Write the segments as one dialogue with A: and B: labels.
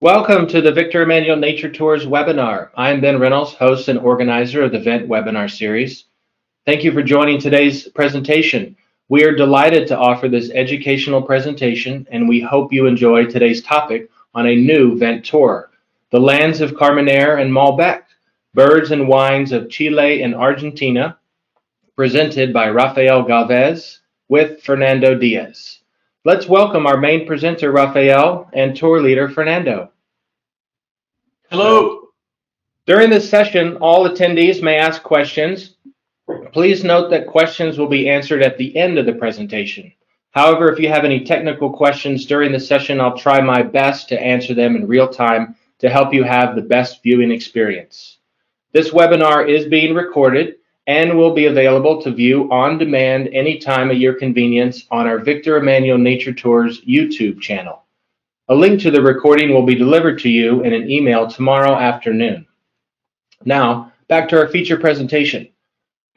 A: Welcome to the Victor Emmanuel Nature Tours webinar. I'm Ben Reynolds, host and organizer of the event webinar series. Thank you for joining today's presentation. We are delighted to offer this educational presentation, and we hope you enjoy today's topic on a new vent tour, the lands of Carmenere and Malbec, birds and wines of Chile and Argentina, presented by Rafael Galvez with Fernando Diaz. Let's welcome our main presenter, Rafael, and tour leader, Fernando.
B: Hello.
A: During this session, all attendees may ask questions. Please note that questions will be answered at the end of the presentation. However, if you have any technical questions during the session, I'll try my best to answer them in real time to help you have the best viewing experience. This webinar is being recorded and will be available to view on demand anytime at your convenience on our Victor Emmanuel Nature Tours YouTube channel. A link to the recording will be delivered to you in an email tomorrow afternoon. Now, back to our feature presentation.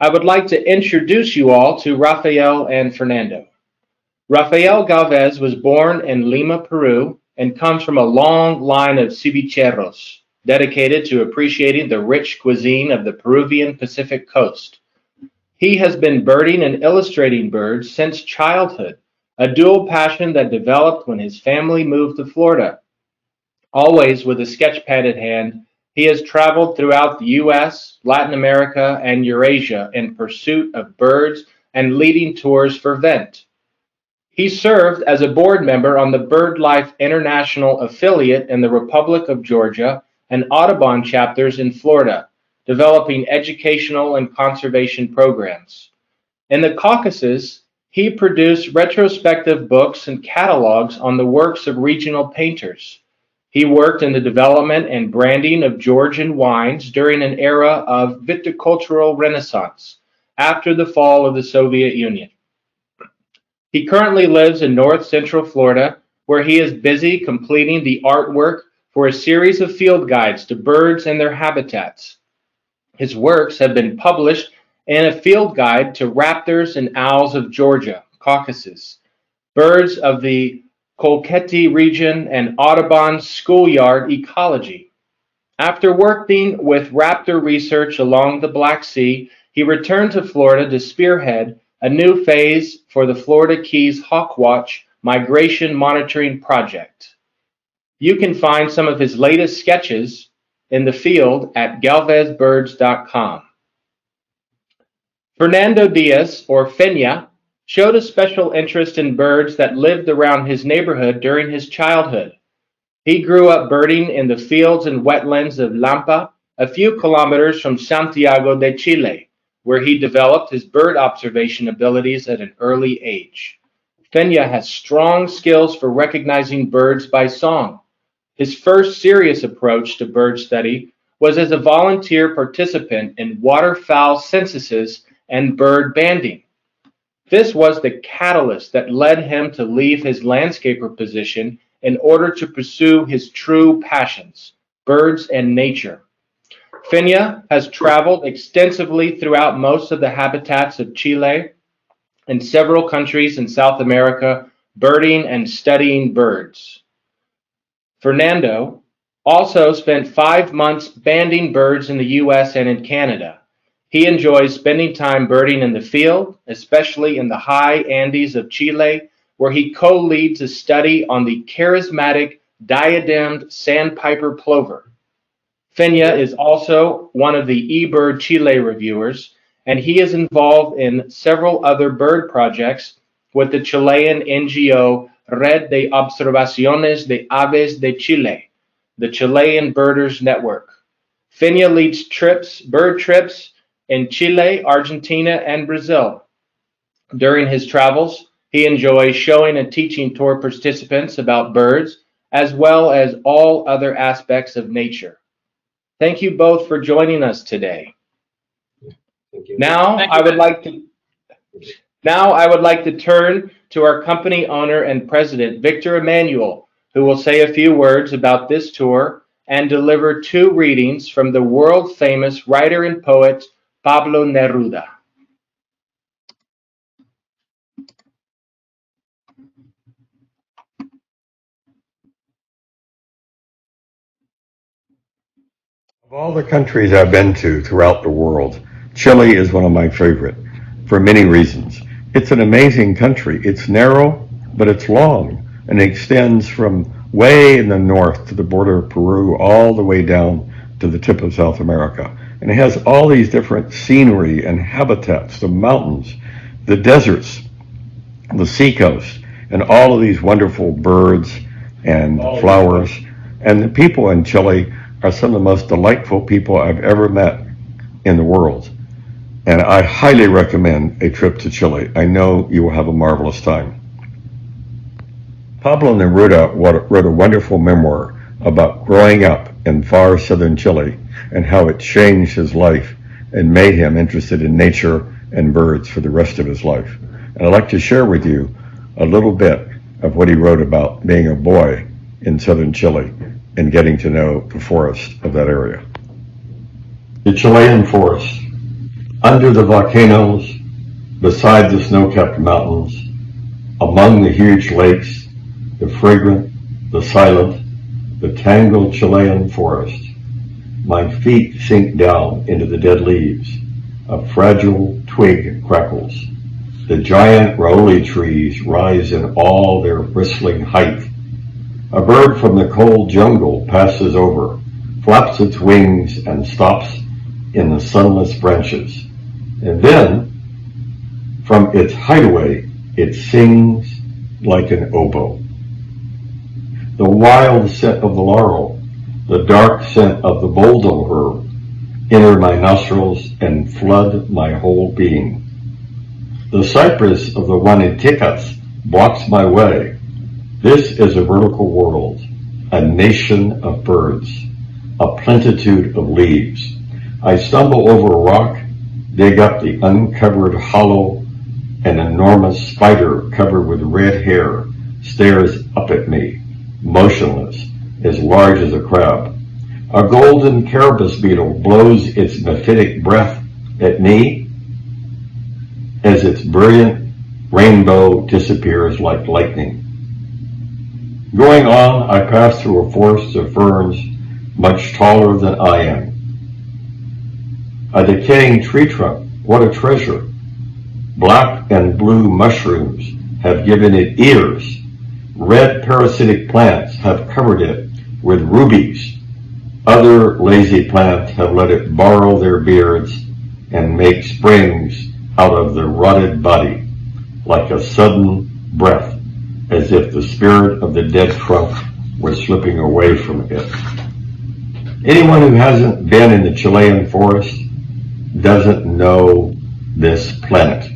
A: I would like to introduce you all to Rafael and Fernando. Rafael Galvez was born in Lima, Peru, and comes from a long line of cevicheros dedicated to appreciating the rich cuisine of the Peruvian Pacific coast. He has been birding and illustrating birds since childhood, a dual passion that developed when his family moved to Florida. Always with a sketch pad at hand, he has traveled throughout the US, Latin America, and Eurasia in pursuit of birds and leading tours for Vent. He served as a board member on the BirdLife International affiliate in the Republic of Georgia and Audubon chapters in Florida, developing educational and conservation programs. In the Caucasus, he produced retrospective books and catalogs on the works of regional painters. He worked in the development and branding of Georgian wines during an era of viticultural renaissance after the fall of the Soviet Union. He currently lives in north central Florida, where he is busy completing the artwork for a series of field guides to birds and their habitats. His works have been published in a field guide to raptors and owls of Georgia, Caucasus, birds of the Kolkheti region, and Audubon schoolyard ecology. After working with raptor research along the Black Sea, he returned to Florida to spearhead a new phase for the Florida Keys Hawkwatch Migration Monitoring Project. You can find some of his latest sketches in the field at galvezbirds.com. Fernando Diaz, or Fenya, showed a special interest in birds that lived around his neighborhood during his childhood. He grew up birding in the fields and wetlands of Lampa, a few kilometers from Santiago de Chile, where he developed his bird observation abilities at an early age. Fenya has strong skills for recognizing birds by song. His first serious approach to bird study was as a volunteer participant in waterfowl censuses and bird banding. This was the catalyst that led him to leave his landscaper position in order to pursue his true passions, birds and nature. Fenya has traveled extensively throughout most of the habitats of Chile and several countries in South America, birding and studying birds. Fernando also spent 5 months banding birds in the US and in Canada. He enjoys spending time birding in the field, especially in the high Andes of Chile, where he co-leads a study on the charismatic diademed sandpiper plover. Fenya is also one of the eBird Chile reviewers, and he is involved in several other bird projects with the Chilean NGO Red de Observaciones de Aves de Chile, the Chilean Birders Network. Fenya leads bird trips in Chile, Argentina, and Brazil. During his travels, he enjoys showing and teaching tour participants about birds, as well as all other aspects of nature. Thank you both for joining us today.
B: Thank you.
A: Now I would like to turn to our company owner and president, Victor Emmanuel, who will say a few words about this tour and deliver 2 readings from the world-famous writer and poet Pablo Neruda.
C: Of all the countries I've been to throughout the world, Chile is one of my favorite for many reasons. It's an amazing country. It's narrow, but it's long and extends from way in the north to the border of Peru all the way down to the tip of South America. And it has all these different scenery and habitats, the mountains, the deserts, the seacoast, and all of these wonderful birds and flowers. And the people in Chile are some of the most delightful people I've ever met in the world. And I highly recommend a trip to Chile. I know you will have a marvelous time. Pablo Neruda wrote a wonderful memoir about growing up in far southern Chile and how it changed his life and made him interested in nature and birds for the rest of his life. And I'd like to share with you a little bit of what he wrote about being a boy in southern Chile and getting to know the forest of that area. The Chilean forest, under the volcanoes, beside the snow-capped mountains, among the huge lakes, the fragrant, the silent, the tangled Chilean forest. My feet sink down into the dead leaves. A fragile twig crackles. The giant raoli trees rise in all their bristling height. A bird from the cold jungle passes over, flaps its wings, and stops in the sunless branches. And then, from its hideaway, it sings like an oboe. The wild scent of the laurel, the dark scent of the boldo herb, enter my nostrils and flood my whole being. The cypress of the Huayticas blocks my way. This is a vertical world, a nation of birds, a plenitude of leaves. I stumble over a rock, dig up the uncovered hollow. An enormous spider covered with red hair stares up at me, motionless, as large as a crab. A golden carapace beetle blows its mephitic breath at me as its brilliant rainbow disappears like lightning. Going on, I pass through a forest of ferns much taller than I am. A decaying tree trunk, what a treasure! Black and blue mushrooms have given it ears. Red parasitic plants have covered it with rubies. Other lazy plants have let it borrow their beards and make springs out of the rotted body, like a sudden breath, as if the spirit of the dead trunk were slipping away from it. Anyone who hasn't been in the Chilean forest doesn't know this planet.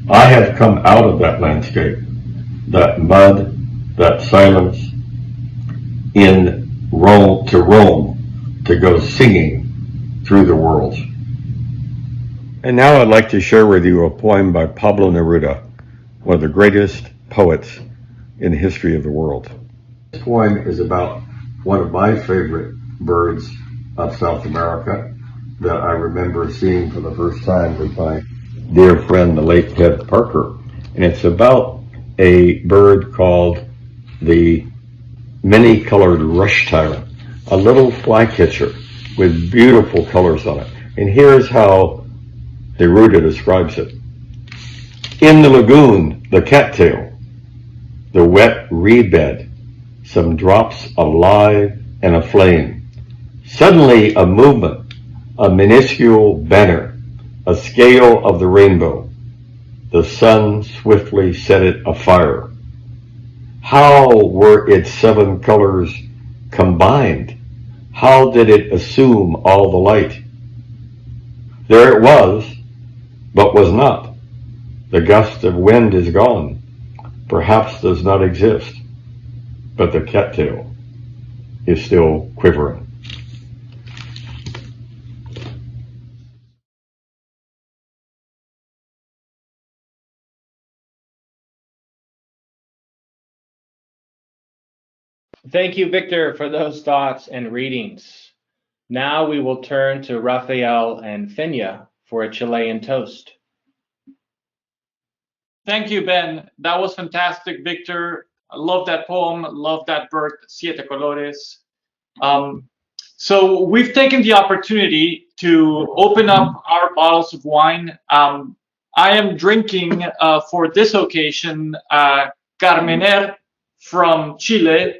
C: I have come out of that landscape, that mud, that silence, in Rome, to go singing through the world. And now I'd like to share with you a poem by Pablo Neruda, one of the greatest poets in the history of the world. This poem is about one of my favorite birds of South America that I remember seeing for the first time with my dear friend, the late Ted Parker. And it's about a bird called the many-colored rush tyrant, a little flycatcher with beautiful colors on it. And here's how Neruda describes it. In the lagoon, the cattail, the wet reed bed, some drops alive and aflame. Suddenly a movement, a minuscule banner, a scale of the rainbow. The sun swiftly set it afire. How were its 7 colors combined? How did it assume all the light? There it was, but was not. The gust of wind is gone, perhaps does not exist, but the cattail is still quivering.
A: Thank you, Victor, for those thoughts and readings. Now we will turn to Rafael and Fenya for a Chilean toast.
D: Thank you, Ben. That was fantastic, Victor. I love that poem. Love that bird, Siete Colores. So we've taken the opportunity to open up our bottles of wine. I am drinking for this occasion Carmenere from Chile,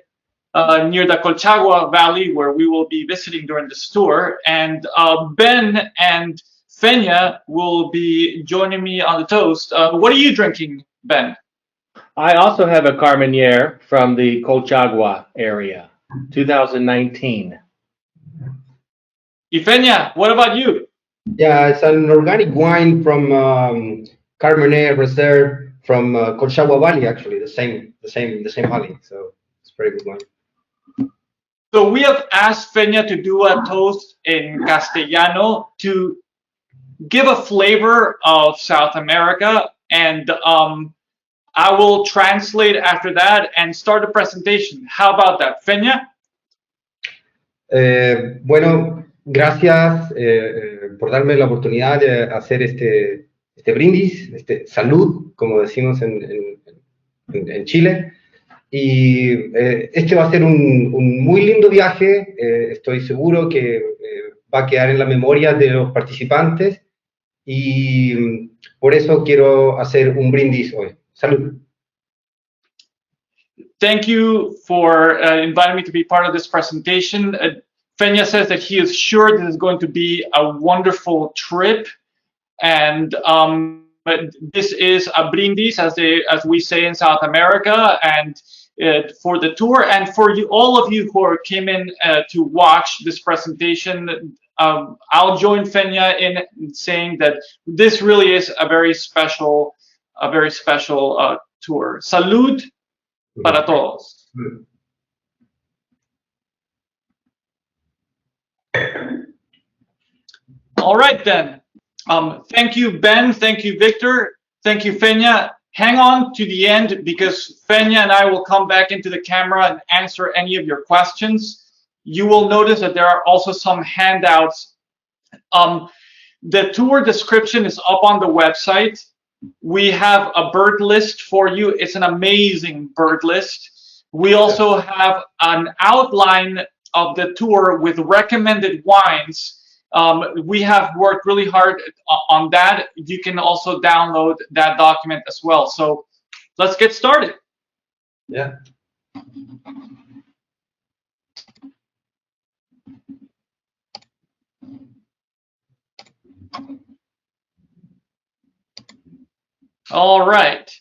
D: near the Colchagua Valley, where we will be visiting during this tour. And Ben and Fenya will be joining me on the toast. What are you drinking, Ben?
A: I also have a Carmenere from the Colchagua area, 2019.
D: Ifenya, what about you?
B: Yeah, it's an organic wine from Carmenere Reserve from Colchagua Valley, actually, the same valley. So it's a very good wine.
D: So we have asked Fenya to do a toast in Castellano to give a flavor of South America, and I will translate after that and start the presentation. How about that, Fenya?
B: Bueno, gracias por darme la oportunidad de hacer este brindis, salud, como decimos en Chile. Y este va a ser un muy lindo viaje. Estoy seguro que va a quedar en la memoria de los participantes. Y por eso quiero hacer un brindis hoy. Salud.
D: Thank you for inviting me to be part of this presentation. Fenya says that he is sure this is going to be a wonderful trip, and this is a brindis, as we say in South America, and for the tour, and for you, all of you who came in to watch this presentation. I'll join Fenya in saying that this really is a very special tour. Salud para todos. All right then. Thank you, Ben. Thank you, Victor. Thank you, Fenya. Hang on to the end because Fenya and I will come back into the camera and answer any of your questions. You will notice that there are also some handouts. The tour description is up on the website. We have a bird list for you. It's an amazing bird list. We also have an outline of the tour with recommended wines. We have worked really hard on that. You can also download that document as well. So let's get started.
B: Yeah.
D: All right.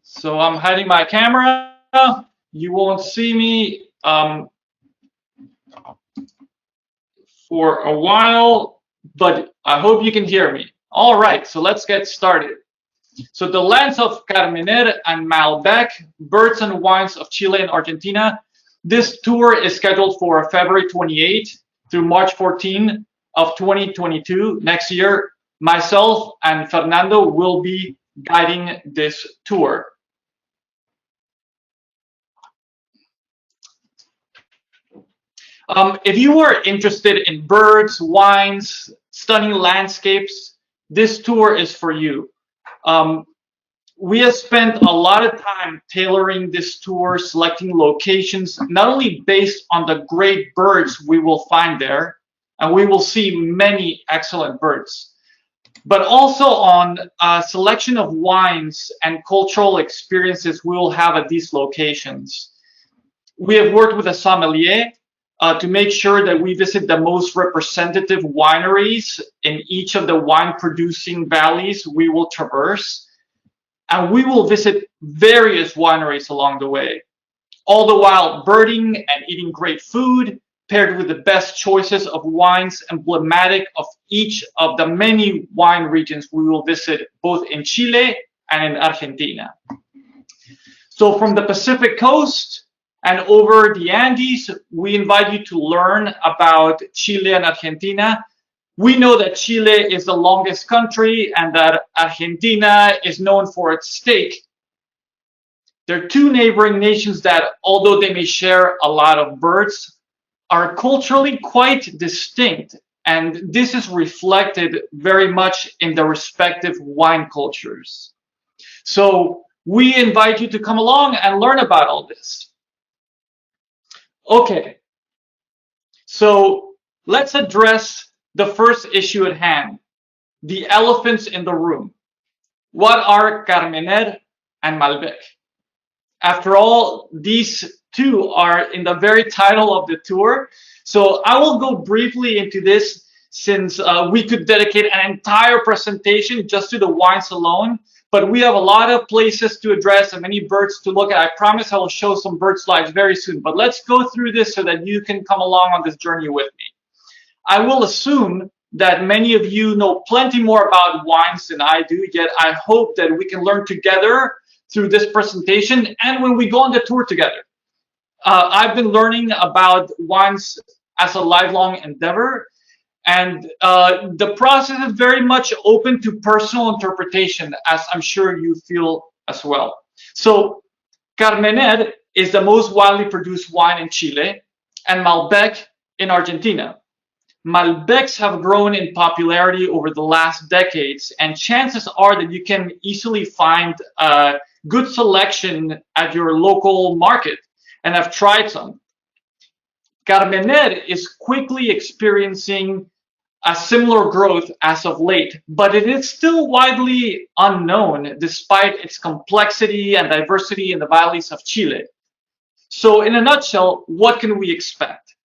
D: So I'm hiding my camera. You won't see me for a while, but I hope you can hear me. All right, so let's get started. So the lands of Carmenere and Malbec, birds and wines of Chile and Argentina. This tour is scheduled for February 28 through March 14 of 2022, next year. Myself and Fernando will be guiding this tour. If you are interested in birds, wines, stunning landscapes, this tour is for you. We have spent a lot of time tailoring this tour, selecting locations, not only based on the great birds we will find there, and we will see many excellent birds, but also on a selection of wines and cultural experiences we will have at these locations. We have worked with a sommelier to make sure that we visit the most representative wineries in each of the wine producing valleys we will traverse. And we will visit various wineries along the way, all the while birding and eating great food, paired with the best choices of wines emblematic of each of the many wine regions we will visit, both in Chile and in Argentina. So from the Pacific coast and over the Andes, we invite you to learn about Chile and Argentina. We know that Chile is the longest country and that Argentina is known for its steak. They're two neighboring nations that, although they may share a lot of birds, are culturally quite distinct. And this is reflected very much in the respective wine cultures. So we invite you to come along and learn about all this. Okay, so let's address the first issue at hand, the elephants in the room. What are Carmenere and Malbec? After all, these two are in the very title of the tour. So I will go briefly into this since we could dedicate an entire presentation just to the wines alone. But we have a lot of places to address and many birds to look at. I promise I will show some bird slides very soon. But let's go through this so that you can come along on this journey with me. I will assume that many of you know plenty more about wines than I do, yet I hope that we can learn together through this presentation and when we go on the tour together. I've been learning about wines as a lifelong endeavor, and the process is very much open to personal interpretation, as I'm sure you feel as well. So Carmenere is the most widely produced wine in Chile, and Malbec in Argentina. Malbecs have grown in popularity over the last decades, and chances are that you can easily find a good selection at your local market, and I've tried some. Carmenere is quickly experiencing a similar growth as of late, but it is still widely unknown despite its complexity and diversity in the valleys of Chile. So in a nutshell, what can we expect?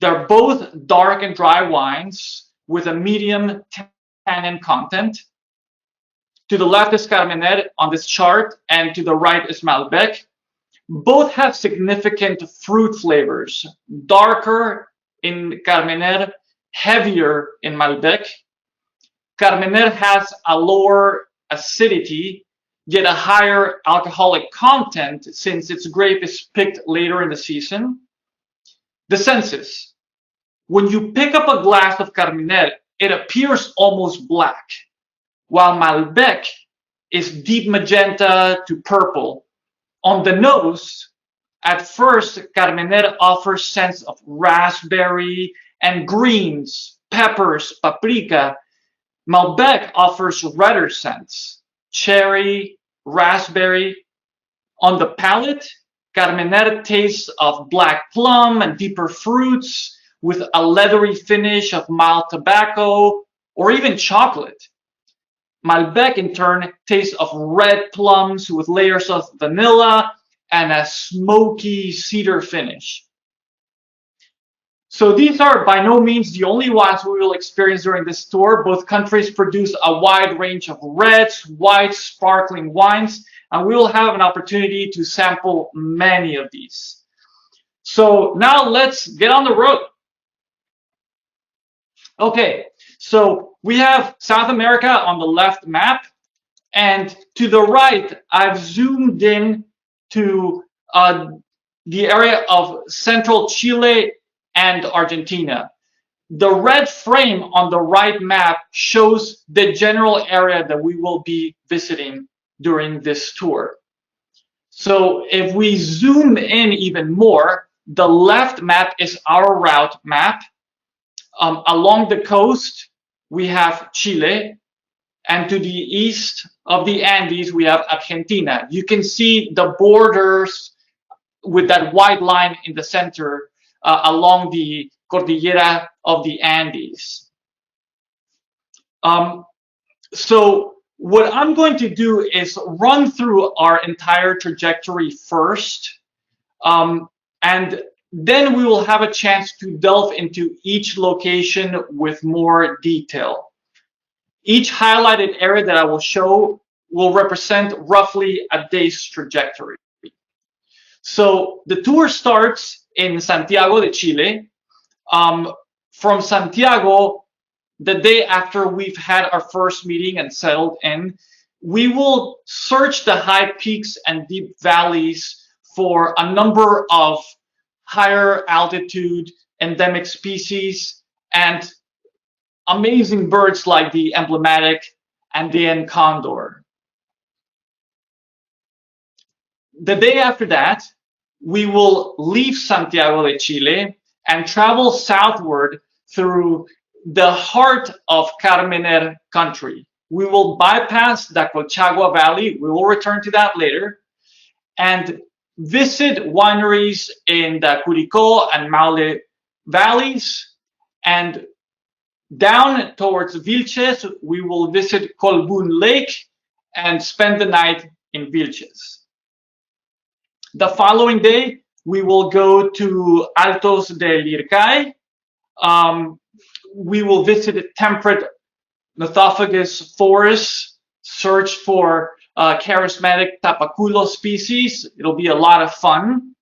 D: They're both dark and dry wines with a medium tannin content. To the left is Carmenere on this chart, and to the right is Malbec. Both have significant fruit flavors, darker in Carmenere, heavier in Malbec. Carmenere has a lower acidity, yet a higher alcoholic content since its grape is picked later in the season. The senses. When you pick up a glass of Carmenere, it appears almost black, while Malbec is deep magenta to purple. On the nose, at first, Carmenere offers scents of raspberry and greens, peppers, paprika. Malbec offers redder scents, cherry, raspberry. On the palate, Carmenere tastes of black plum and deeper fruits, with a leathery finish of mild tobacco or even chocolate. Malbec, in turn, tastes of red plums with layers of vanilla and a smoky cedar finish. So these are by no means the only wines we will experience during this tour. Both countries produce a wide range of reds, whites, sparkling wines, and we will have an opportunity to sample many of these. So now let's get on the road. Okay, so we have South America on the left map, and to the right, I've zoomed in to the area of central Chile and Argentina. The red frame on the right map shows the general area that we will be visiting during this tour. So if we zoom in even more, the left map is our route map. Along the coast, we have Chile, and to the east of the Andes, we have Argentina. You can see the borders with that white line in the center along the Cordillera of the Andes. So what I'm going to do is run through our entire trajectory first, and then we will have a chance to delve into each location with more detail. Each highlighted area that I will show will represent roughly a day's trajectory. So the tour starts in Santiago de Chile. From Santiago, the day after we've had our first meeting and settled in, we will search the high peaks and deep valleys for a number of higher altitude endemic species and amazing birds like the emblematic Andean condor. The day after that, we will leave Santiago de Chile and travel southward through the heart of Carmenere country. We will bypass the Colchagua Valley. We will return to that later. And visit wineries in the Curicó and Maule valleys, and down towards Vilches, we will visit Colbún Lake and spend the night in Vilches. The following day, we will go to Altos del Ircay. We will visit temperate Nothofagus forests, search for charismatic Tapacoulos species. It'll be a lot of fun.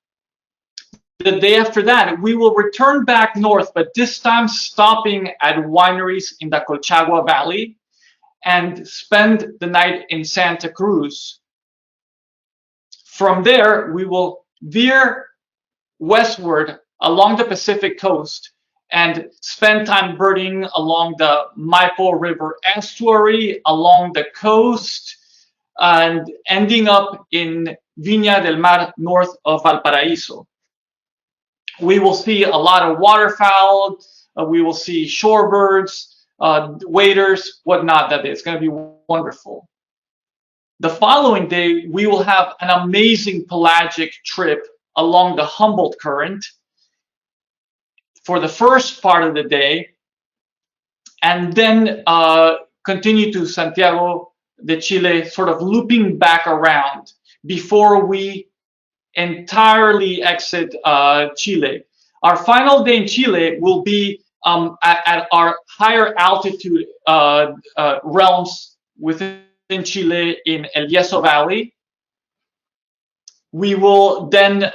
D: The day after that, we will return back north, but this time stopping at wineries in the Colchagua Valley and spend the night in Santa Cruz. From there, we will veer westward along the Pacific coast and spend time birding along the Maipo River estuary, along the coast, and ending up in Viña del Mar, north of Valparaíso. We will see a lot of waterfowl, we will see shorebirds, waders, whatnot. That it's going to be wonderful. The following day, we will have an amazing pelagic trip along the Humboldt Current for the first part of the day, and then continue to Santiago de Chile, sort of looping back around before we entirely exit Chile. Our final day in Chile will be at our higher altitude realms within Chile in El Yeso Valley. We will then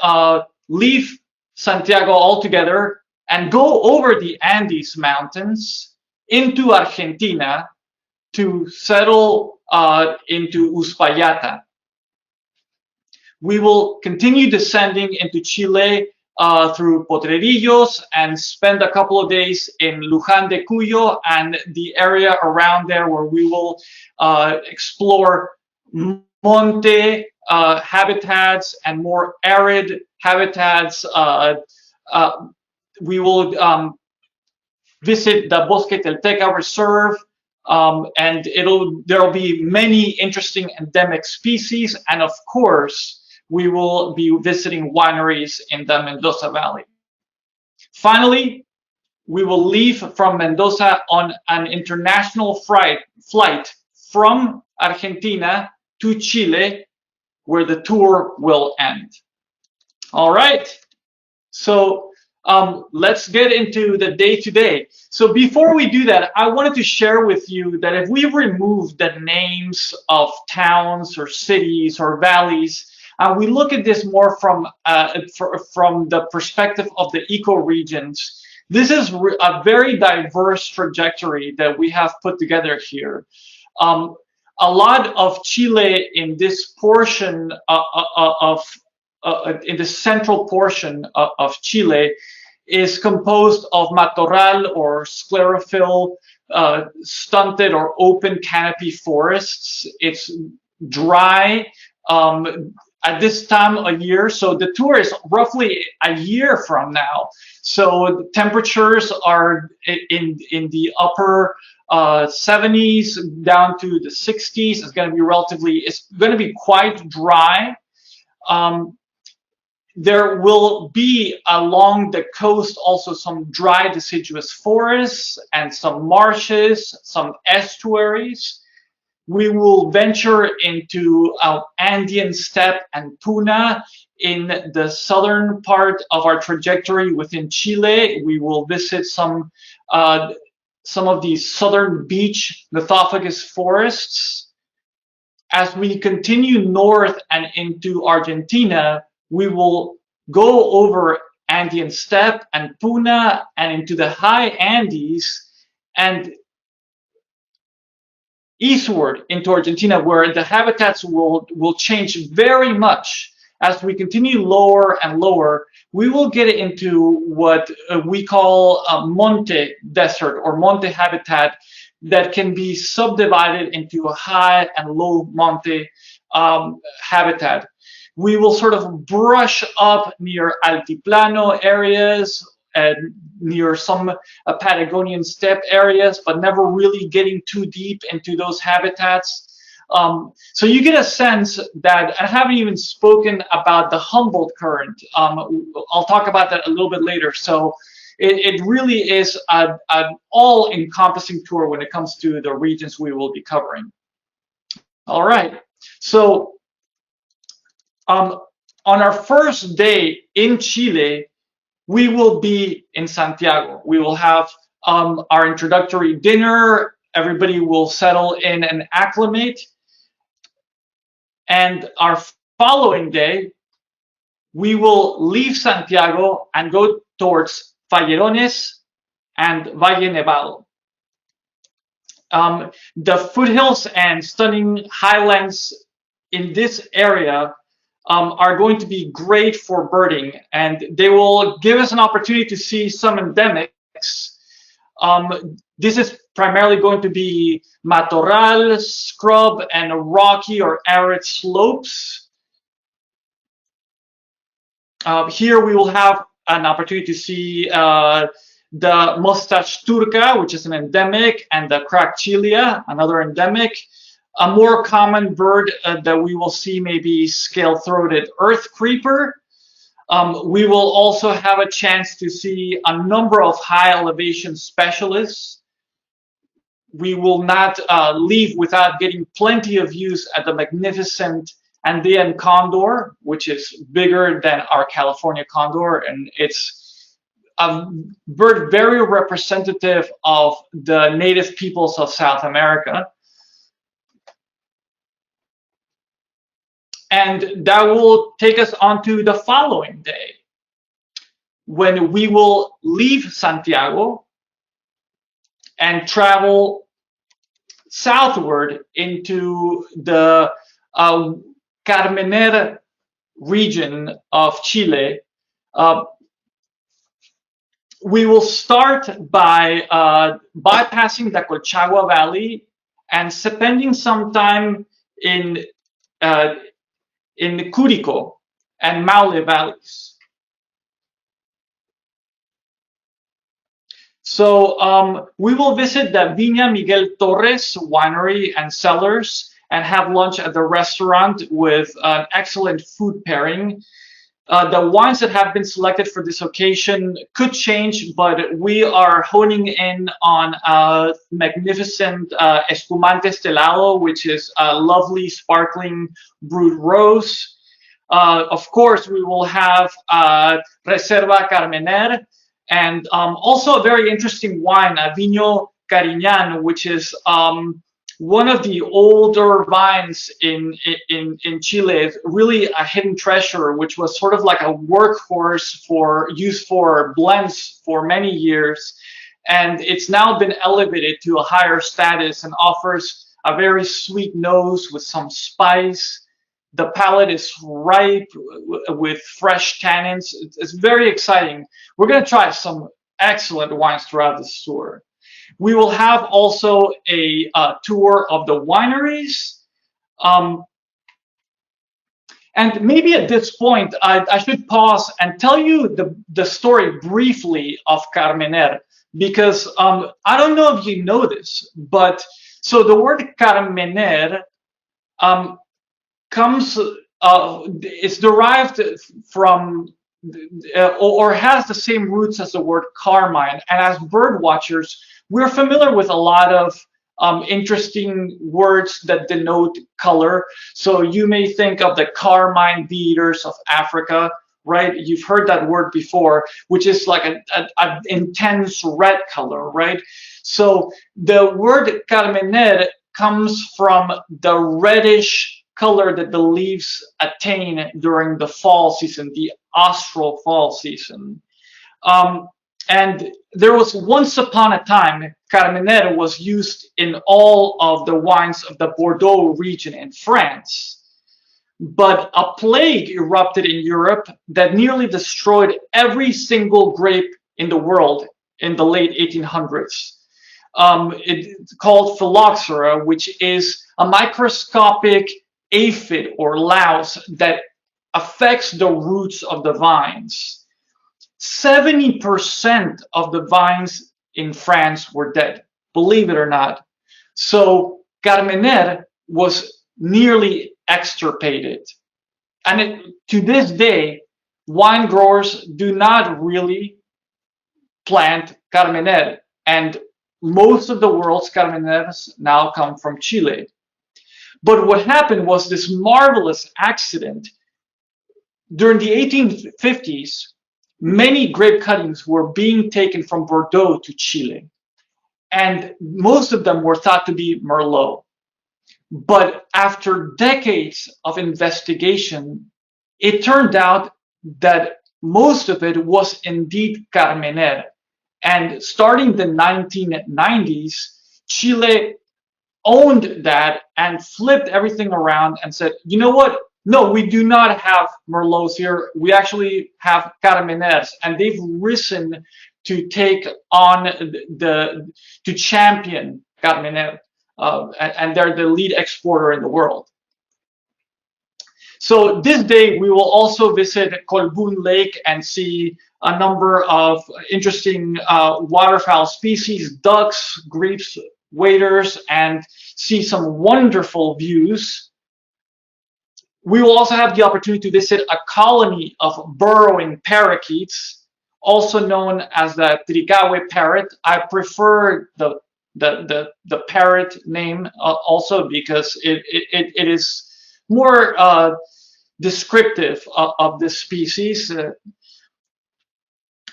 D: leave Santiago altogether and go over the Andes Mountains into Argentina to settle into Uspallata. We will continue descending into Chile through Potrerillos and spend a couple of days in Luján de Cuyo and the area around there, where we will explore monte habitats and more arid habitats. We will visit the Bosque Telteca Reserve, and there'll be many interesting endemic species, and of course we will be visiting wineries in the Mendoza Valley. Finally, we will leave from Mendoza on an international flight from Argentina to Chile, where the tour will end. All right, so let's get into the day-to-day. So before we do that, I wanted to share with you that if we remove the names of towns or cities or valleys, and we look at this more from the perspective of the ecoregions, this is a very diverse trajectory that we have put together here. A lot of Chile in this portion in the central portion of Chile is composed of matorral or sclerophyll, stunted or open canopy forests. It's dry at this time of year, so the tour is roughly a year from now. So the temperatures are in the upper 70s down to the 60s. It's going to be quite dry. There will be along the coast also some dry deciduous forests and some marshes, some estuaries. We will venture into Andean steppe and puna in the southern part of our trajectory within Chile. We will visit some of these southern beech Nothofagus forests. As we continue north and into Argentina, we will go over Andean steppe and puna and into the high Andes and eastward into Argentina, where the habitats will change very much. As we continue lower and lower, we will get into what we call a monte desert or monte habitat that can be subdivided into a high and low monte habitat. We will sort of brush up near altiplano areas and near some Patagonian steppe areas, but never really getting too deep into those habitats. So you get a sense that I haven't even spoken about the Humboldt Current. I'll talk about that a little bit later. So it really is an all-encompassing tour when it comes to the regions we will be covering. All right. So on our first day in Chile, we will be in Santiago. We will have our introductory dinner. Everybody will settle in and acclimate. And our following day, we will leave Santiago and go towards Fallerones and Valle Nevado. The foothills and stunning highlands in this area are going to be great for birding, and they will give us an opportunity to see some endemics. This is primarily going to be matorral, scrub, and rocky or arid slopes. Here we will have an opportunity to see the mustache turca, which is an endemic, and the cracchilia, another endemic. A more common bird that we will see may be scale-throated earth creeper. We will also have a chance to see a number of high elevation specialists. We will not leave without getting plenty of views at the magnificent Andean condor, which is bigger than our California condor, and it's a bird very representative of the native peoples of South America. And that will take us on to the following day, when we will leave Santiago and travel southward into the Carmenere region of Chile. We will start by bypassing the Colchagua Valley and spending some time in Curico and Maule valleys. So we will visit the Viña Miguel Torres winery and cellars and have lunch at the restaurant with an excellent food pairing. The wines that have been selected for this occasion could change, but we are honing in on a magnificent Espumante Estelado, which is a lovely sparkling brewed rose. Of course, we will have Reserva Carmenere, and also a very interesting wine, Vino Carignan, which is one of the older vines in Chile, really a hidden treasure, which was sort of like a workhorse for use for blends for many years. And it's now been elevated to a higher status and offers a very sweet nose with some spice. The palate is ripe with fresh tannins. It's very exciting. We're going to try some excellent wines throughout this tour. We will have also a tour of the wineries. And maybe at this point, I should pause and tell you the story briefly of Carmenere, because I don't know if you know this, but so the word Carmenere it's derived from or has the same roots as the word carmine. And as bird watchers, we're familiar with a lot of interesting words that denote color. So you may think of the carmine bee eaters of Africa, right? You've heard that word before, which is like an intense red color, right? So the word Carmenere comes from the reddish color that the leaves attain during the fall season, the austral fall season. And there was once upon a time, Carmenere was used in all of the wines of the Bordeaux region in France. But a plague erupted in Europe that nearly destroyed every single grape in the world in the late 1800s. It's called phylloxera, which is a microscopic aphid or louse that affects the roots of the vines. 70% of the vines in France were dead, believe it or not. So Carmenere was nearly extirpated. And to this day, wine growers do not really plant Carmenere, and most of the world's Carmeneres now come from Chile. But what happened was this marvelous accident. During the 1850s, many grape cuttings were being taken from Bordeaux to Chile, and most of them were thought to be Merlot. But after decades of investigation, it turned out that most of it was indeed Carmenere. And starting the 1990s, Chile owned that and flipped everything around and said, you know what? No, we do not have Merlots here. We actually have Carmeneres, and they've risen to take on to champion Carmenere, and they're the lead exporter in the world. So this day we will also visit Colbún Lake and see a number of interesting waterfowl species, ducks, grebes, waders, and see some wonderful views. We will also have the opportunity to visit a colony of burrowing parakeets, also known as the Trigahue parrot. I prefer the parrot name also because it is more descriptive of this species.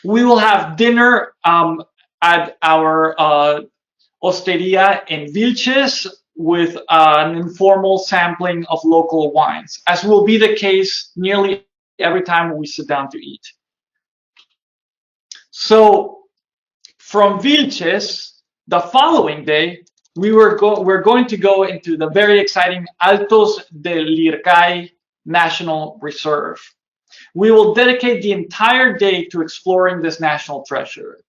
D: We will have dinner at our osteria in Vilches with an informal sampling of local wines, as will be the case nearly every time we sit down to eat. So from Vilches, the following day, we're going to go into the very exciting Altos del Lircay National Reserve. We will dedicate the entire day to exploring this national treasure.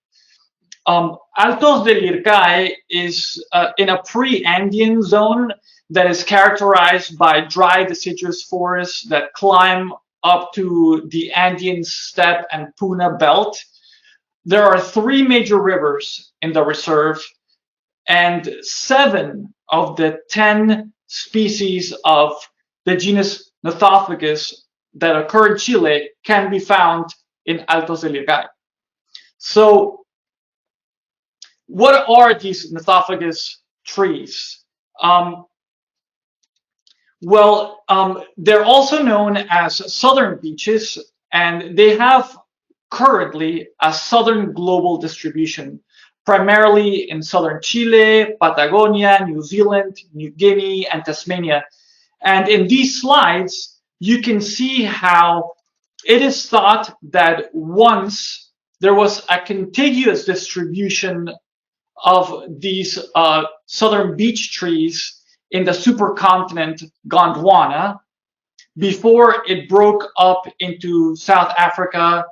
D: Altos del Lircay is in a pre-Andean zone that is characterized by dry deciduous forests that climb up to the Andean steppe and Puna belt. There are 3 major rivers in the reserve, and 7 of the 10 species of the genus Nothofagus that occur in Chile can be found in Altos del Lircay. So what are these Nothofagus trees? They're also known as southern beeches, and they have currently a southern global distribution, primarily in southern Chile, Patagonia, New Zealand, New Guinea, and Tasmania. And in these slides, you can see how it is thought that once there was a contiguous distribution of these southern beech trees in the supercontinent Gondwana before it broke up into South Africa,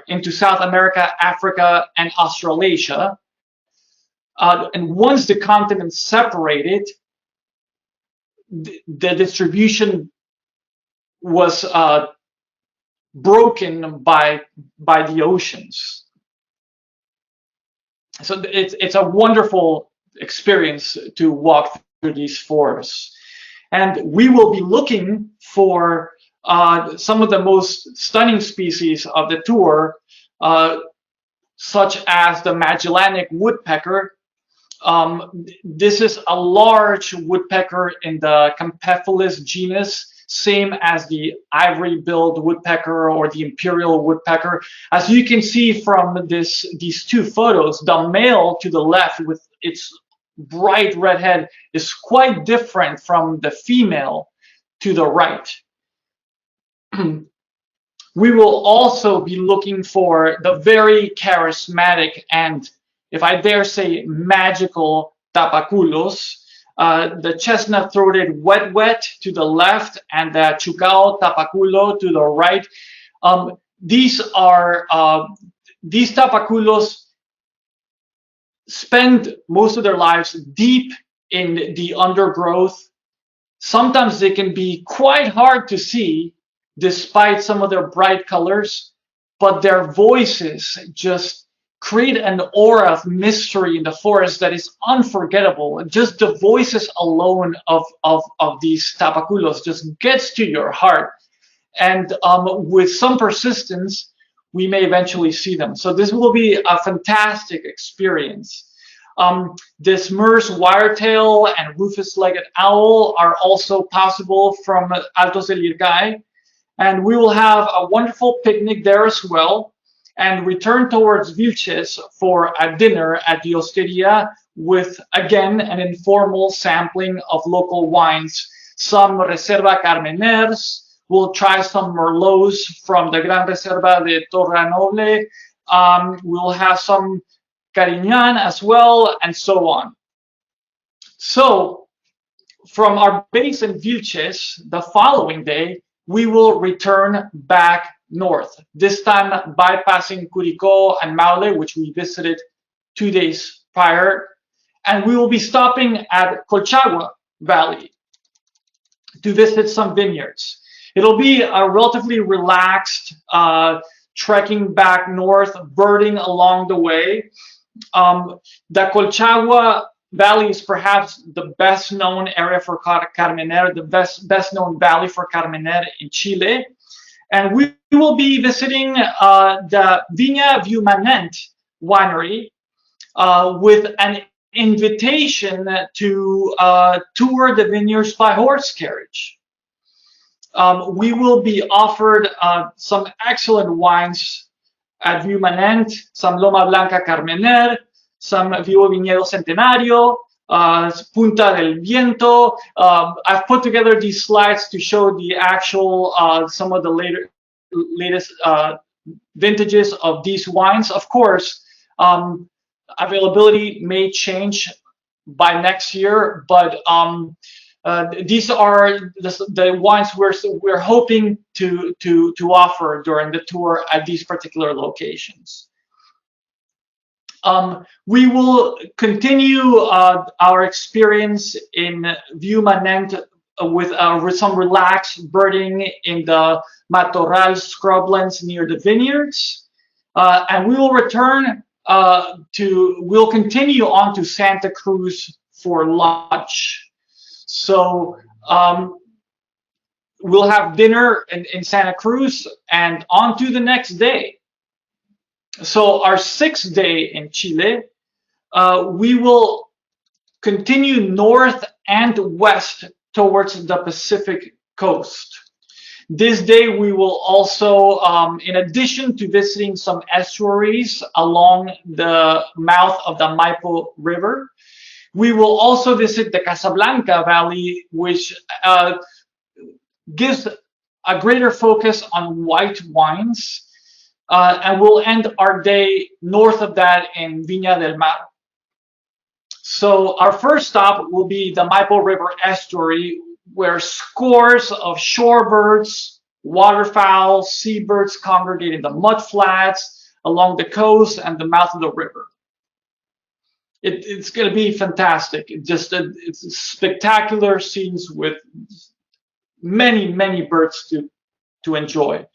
D: into South America, Africa, and Australasia. And once the continents separated, the distribution was broken by the oceans. So it's a wonderful experience to walk through these forests. And we will be looking for some of the most stunning species of the tour, such as the Magellanic Woodpecker. This is a large woodpecker in the Campephalus genus, same as the ivory-billed woodpecker or the imperial woodpecker. As you can see from these 2 photos, the male to the left with its bright red head is quite different from the female to the right. We will also be looking for the very charismatic and, if I dare say, magical Tapacoulos, the chestnut-throated wet to the left, and the Chucao Tapaculo to the right. These Tapacoulos spend most of their lives deep in the undergrowth. Sometimes they can be quite hard to see, despite some of their bright colors, but their voices just create an aura of mystery in the forest that is unforgettable. Just the voices alone of these Tapacoulos just gets to your heart. And with some persistence, we may eventually see them. So this will be a fantastic experience. This Mer's wiretail and rufous-legged owl are also possible from Altos del Irgay. And we will have a wonderful picnic there as well, and return towards Vilches for a dinner at the Osteria with, again, an informal sampling of local wines. Some Reserva Carmeneres. We'll try some Merlots from the Gran Reserva de Torre Noble. We'll have some Carignan as well, and so on. So, from our base in Vilches, the following day, we will return back north, this time bypassing Curicó and Maule, which we visited 2 days prior. And we will be stopping at Colchagua Valley to visit some vineyards. It'll be a relatively relaxed trekking back north, birding along the way. The Colchagua Valley is perhaps the best known area for Carmenere, the best known valley for Carmenere in Chile. And we will be visiting the Viña Viumanent winery with an invitation to tour the vineyards by horse carriage. We will be offered some excellent wines at Viumanent, some Loma Blanca Carmenere, some Vivo Viñedo Centenario, Punta del Viento. I've put together these slides to show the actual, some of the latest vintages of these wines. Of course, availability may change by next year, but these are the wines we're hoping to offer during the tour at these particular locations. We will continue our experience in Viumanent with some relaxed birding in the matorral scrublands near the vineyards, and we will return we'll continue on to Santa Cruz for lunch. So we'll have dinner in Santa Cruz and on to the next day. So our 6th day in Chile, we will continue north and west towards the Pacific coast. This day we will also, in addition to visiting some estuaries along the mouth of the Maipo River, we will also visit the Casablanca Valley, which gives a greater focus on white wines. And we'll end our day north of that in Viña del Mar. So our first stop will be the Maipo River estuary, where scores of shorebirds, waterfowl, seabirds congregate in the mudflats along the coast and the mouth of the river. It's going to be fantastic. It's spectacular scenes with many, many birds to enjoy.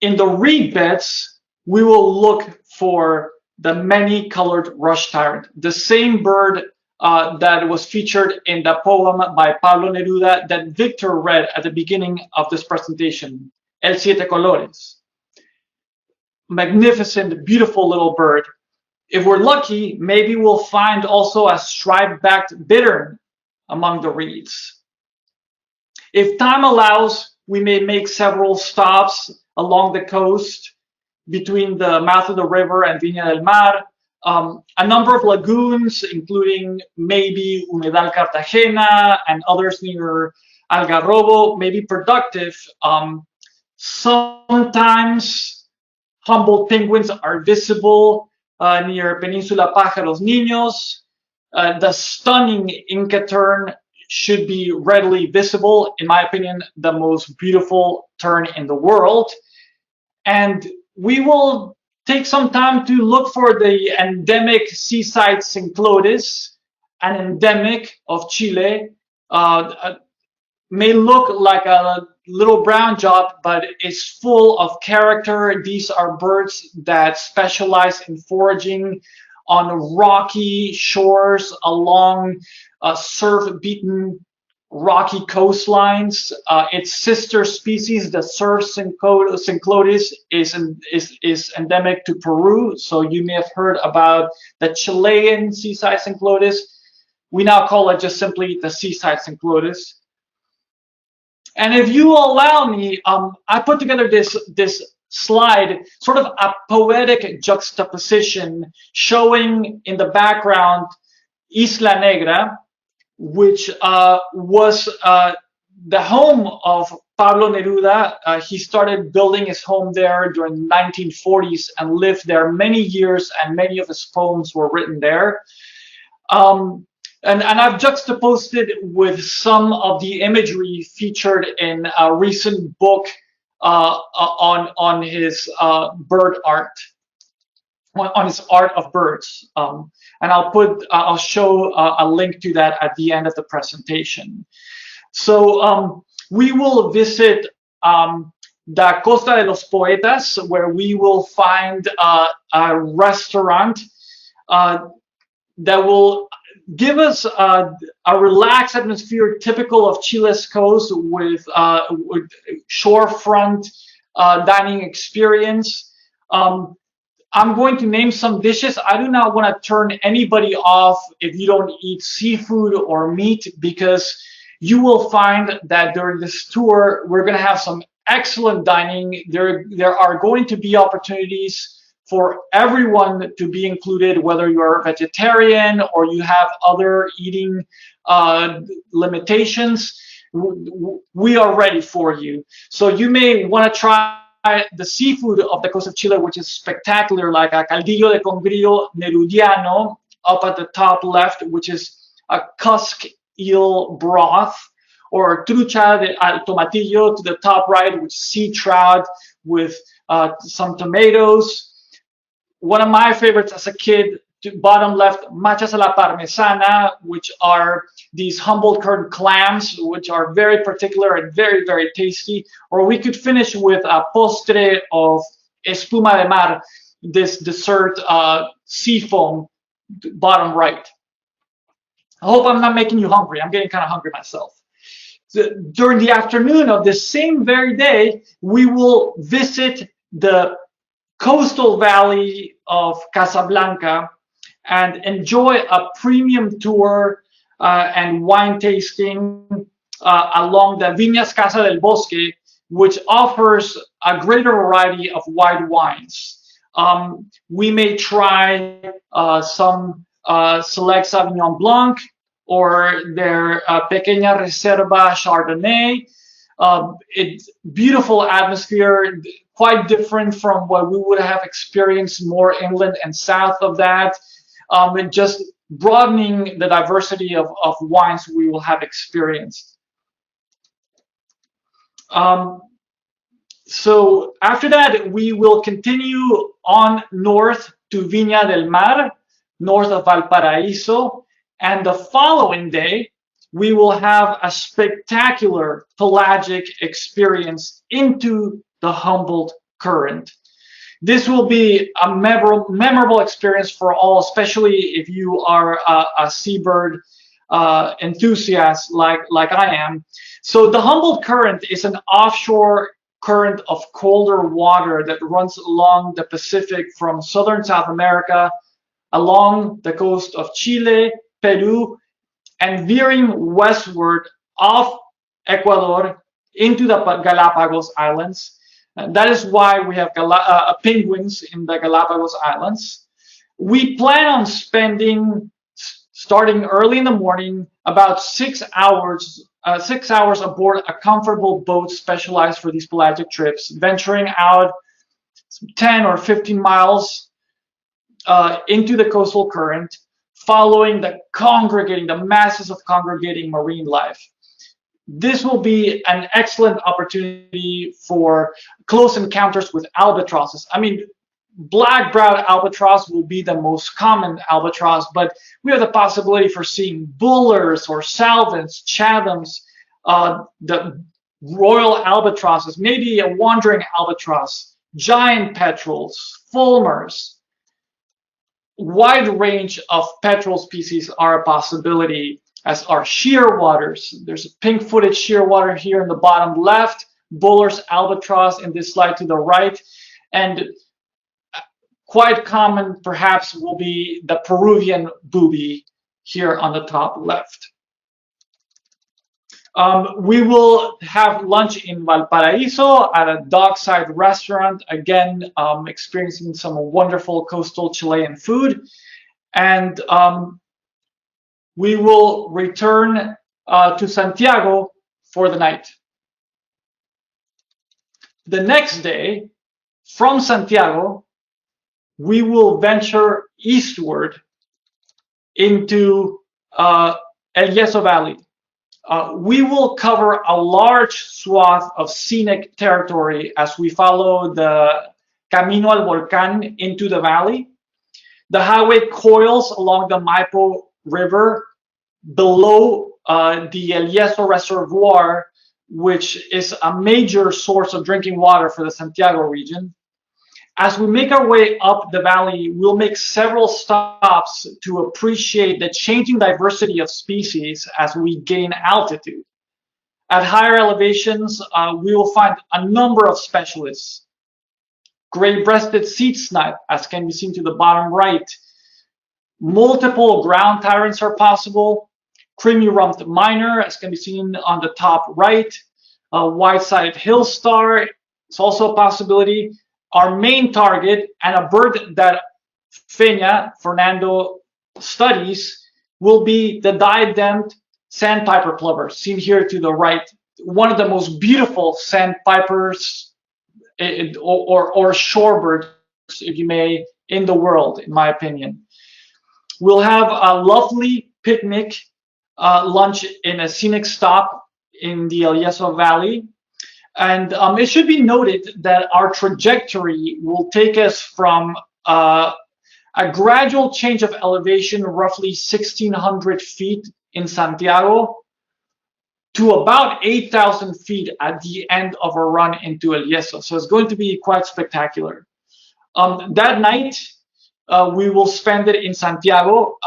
D: In the reed beds, we will look for the many-colored rush tyrant, the same bird that was featured in the poem by Pablo Neruda that Victor read at the beginning of this presentation, El Siete Colores. Magnificent, beautiful little bird. If we're lucky, maybe we'll find also a striped-backed bittern among the reeds. If time allows, we may make several stops along the coast between the mouth of the river and Viña del Mar. A number of lagoons, including maybe Humedal Cartagena and others near Algarrobo, may be productive. Sometimes Humboldt penguins are visible near Peninsula Pájaros Niños. The stunning Inca tern should be readily visible, in my opinion, the most beautiful tern in the world. And we will take some time to look for the endemic Seaside Synclotus, an endemic of Chile, may look like a little brown job, but is full of character. These are birds that specialize in foraging on rocky shores along surf-beaten rocky coastlines. Its sister species, the surf Synclotus, is endemic to Peru. So you may have heard about the Chilean seaside Synclotus. We now call it just simply the seaside Synclotus. And if you allow me, I put together this slide, sort of a poetic juxtaposition, showing in the background Isla Negra, which was the home of Pablo Neruda. He started building his home there during the 1940s and lived there many years, and many of his poems were written there. And I've juxtaposed it with some of the imagery featured in a recent book on his bird art, on his art of birds. And I'll show a link to that at the end of the presentation. So we will visit the Costa de los Poetas, where we will find a restaurant that will give us a relaxed atmosphere typical of Chile's coast, with shorefront dining experience. I'm going to name some dishes. I do not want to turn anybody off if you don't eat seafood or meat, because you will find that during this tour, we're going to have some excellent dining. There are going to be opportunities for everyone to be included, whether you are a vegetarian or you have other eating limitations. We are ready for you. So you may want to try the seafood of the coast of Chile, which is spectacular, like a caldillo de congrio nerudiano up at the top left, which is a cusk eel broth, or trucha de al tomatillo to the top right, which is sea trout with some tomatoes. One of my favorites as a kid, bottom left, machas a la parmesana, which are these Humboldt Current clams, which are very particular and very, very tasty. Or we could finish with a postre of espuma de mar, this dessert sea foam, bottom right. I hope I'm not making you hungry. I'm getting kind of hungry myself. So during the afternoon of this same very day, we will visit the coastal valley of Casablanca and enjoy a premium tour and wine tasting along the Viñas Casa del Bosque, which offers a greater variety of white wines. We may try some select Sauvignon Blanc or their Pequeña Reserva Chardonnay. It's beautiful atmosphere, quite different from what we would have experienced more inland and south of that, and just broadening the diversity of wines we will have experienced. So after that, we will continue on north to Viña del Mar, north of Valparaíso, and the following day, we will have a spectacular pelagic experience into the Humboldt Current. This will be a memorable experience for all, especially if you are a seabird enthusiast like I am. So the Humboldt Current is an offshore current of colder water that runs along the Pacific from southern South America, along the coast of Chile, Peru, and veering westward off Ecuador into the Galapagos Islands. And that is why we have penguins in the Galapagos Islands. We plan on spending, starting early in the morning, about 6 hours aboard a comfortable boat specialized for these pelagic trips, venturing out 10 or 15 miles into the coastal current, following the masses of congregating marine life. This will be an excellent opportunity for close encounters with albatrosses. I mean, black-browed albatross will be the most common albatross, but we have the possibility for seeing bullers or salvins, chathams, the royal albatrosses, maybe a wandering albatross, giant petrels, fulmars. Wide range of petrel species are a possibility, as are shearwaters. There's a pink-footed shearwater here in the bottom left, Buller's albatross in this slide to the right, and quite common perhaps will be the Peruvian booby here on the top left. We will have lunch in Valparaíso at a dockside restaurant, again experiencing some wonderful coastal Chilean food. And we will return to Santiago for the night. The next day, from Santiago, we will venture eastward into El Yeso Valley. We will cover a large swath of scenic territory as we follow the Camino al Volcán into the valley. The highway coils along the Maipo River below the El Yeso Reservoir, which is a major source of drinking water for the Santiago region. As we make our way up the valley, we'll make several stops to appreciate the changing diversity of species as we gain altitude. At higher elevations, we will find a number of specialists. Gray-breasted seed snipe, as can be seen to the bottom right. Multiple ground tyrants are possible. Creamy-rumped miner, as can be seen on the top right. White-sided hill star is also a possibility. Our main target, and a bird that Fernando studies, will be the diademed sandpiper plover, seen here to the right. One of the most beautiful sandpipers or shorebirds, if you may, in the world, in my opinion. We'll have a lovely picnic lunch in a scenic stop in the El Yeso Valley. And it should be noted that our trajectory will take us from a gradual change of elevation, roughly 1,600 feet in Santiago, to about 8,000 feet at the end of our run into El Yeso. So it's going to be quite spectacular. That night, we will spend it in Santiago,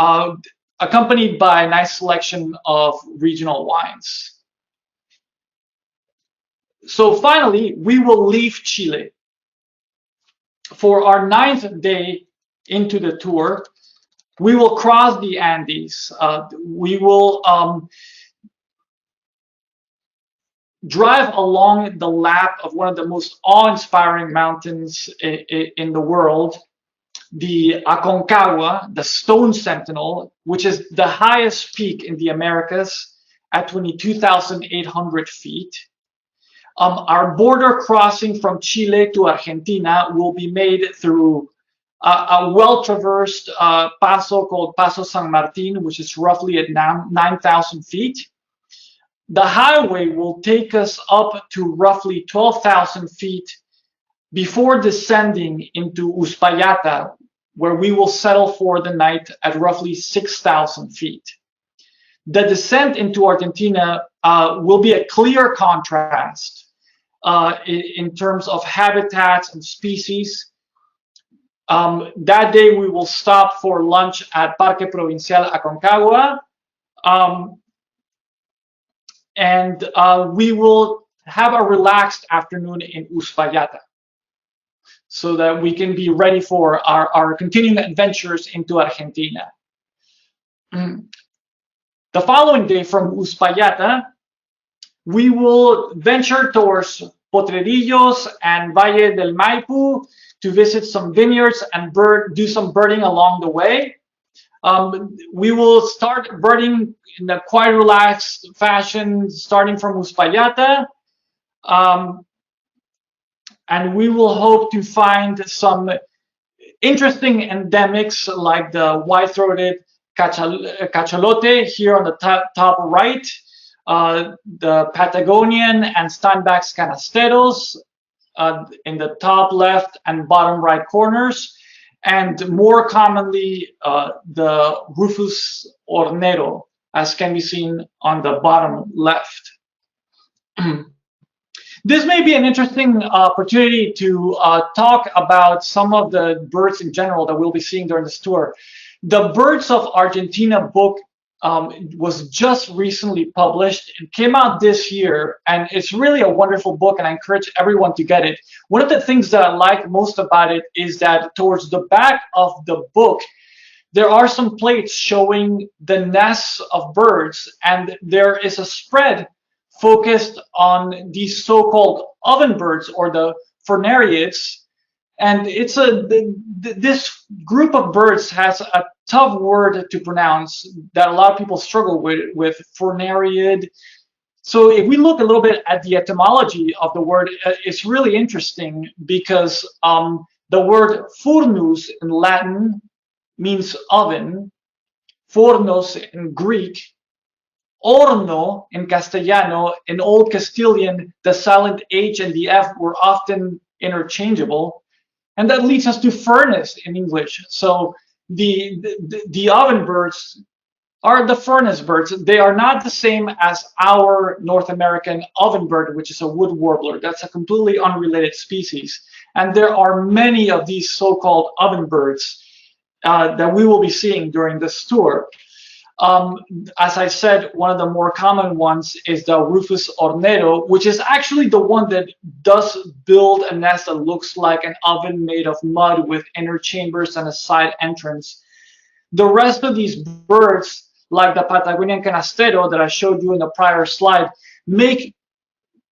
D: accompanied by a nice selection of regional wines. So finally, we will leave Chile. For our 9th day into the tour, we will cross the Andes. We will drive along the lap of one of the most awe-inspiring mountains in the world, the Aconcagua, the Stone Sentinel, which is the highest peak in the Americas at 22,800 feet. Our border crossing from Chile to Argentina will be made through a well-traversed paso called Paso San Martin, which is roughly at 9,000 feet. The highway will take us up to roughly 12,000 feet before descending into Uspallata, where we will settle for the night at roughly 6,000 feet. The descent into Argentina will be a clear contrast in terms of habitats and species. That day we will stop for lunch at Parque Provincial Aconcagua, and we will have a relaxed afternoon in Uspallata so that we can be ready for our continuing adventures into Argentina. The following day from Uspallata, we will venture towards Potrerillos and Valle del Maipo to visit some vineyards and do some birding along the way. We will start birding in a quite relaxed fashion, starting from Uspallata. And we will hope to find some interesting endemics like the white-throated cachalote here on the top right, the Patagonian and Steinbach's canasteros in the top left and bottom right corners, and more commonly the Rufus ornero, as can be seen on the bottom left. This may be an interesting opportunity to talk about some of the birds in general that we'll be seeing during this tour. The Birds of Argentina book was just recently published. It came out this year, and it's really a wonderful book, and I encourage everyone to get it. One of the things that I like most about it is that towards the back of the book, there are some plates showing the nests of birds, and there is a spread focused on these so-called ovenbirds or the Furnariids. And it's this group of birds has a tough word to pronounce that a lot of people struggle with Furnariid. So if we look a little bit at the etymology of the word, it's really interesting because the word furnus in Latin means oven, fornos in Greek, horno in Castellano. In Old Castilian, the silent H and the F were often interchangeable. And that leads us to furnace in English. So the oven birds are the furnace birds. They are not the same as our North American ovenbird, which is a wood warbler. That's a completely unrelated species. And there are many of these so-called ovenbirds that we will be seeing during this tour. As I said, one of the more common ones is the Rufus ornero, which is actually the one that does build a nest that looks like an oven made of mud with inner chambers and a side entrance. The rest of these birds, like the Patagonian canastero that I showed you in the prior slide, make,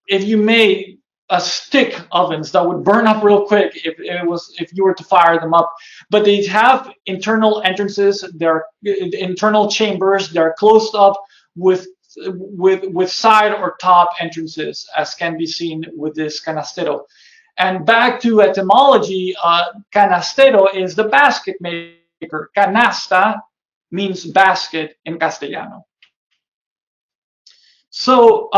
D: if you may, stick ovens that would burn up real quick if you were to fire them up. But they have internal entrances, they're internal chambers, they're closed up with side or top entrances, as can be seen with this canastero. And back to etymology, canastero is the basket maker. Canasta means basket in Castellano. So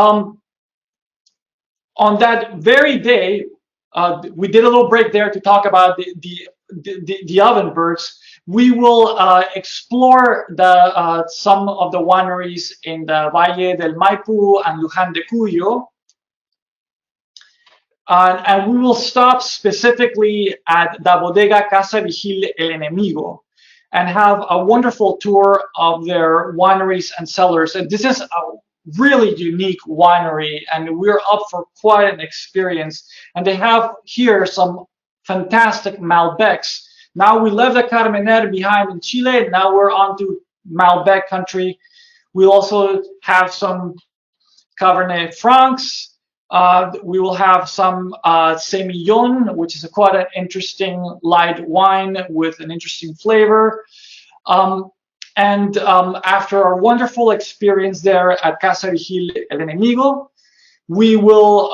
D: on that very day, we did a little break there to talk about the oven birds. We will explore some of the wineries in the Valle del Maipu and Luján de Cuyo. And we will stop specifically at the Bodega Casa Vigil El Enemigo and have a wonderful tour of their wineries and cellars. And this is a really unique winery, and we're up for quite an experience. And they have here some fantastic Malbecs. Now we left the Carmenere behind in Chile, now we're on to Malbec country. We also have some Cabernet Francs. We will have some Semillon, which is quite an interesting light wine with an interesting flavor. And after our wonderful experience there at Casa Vigil El Enemigo, we will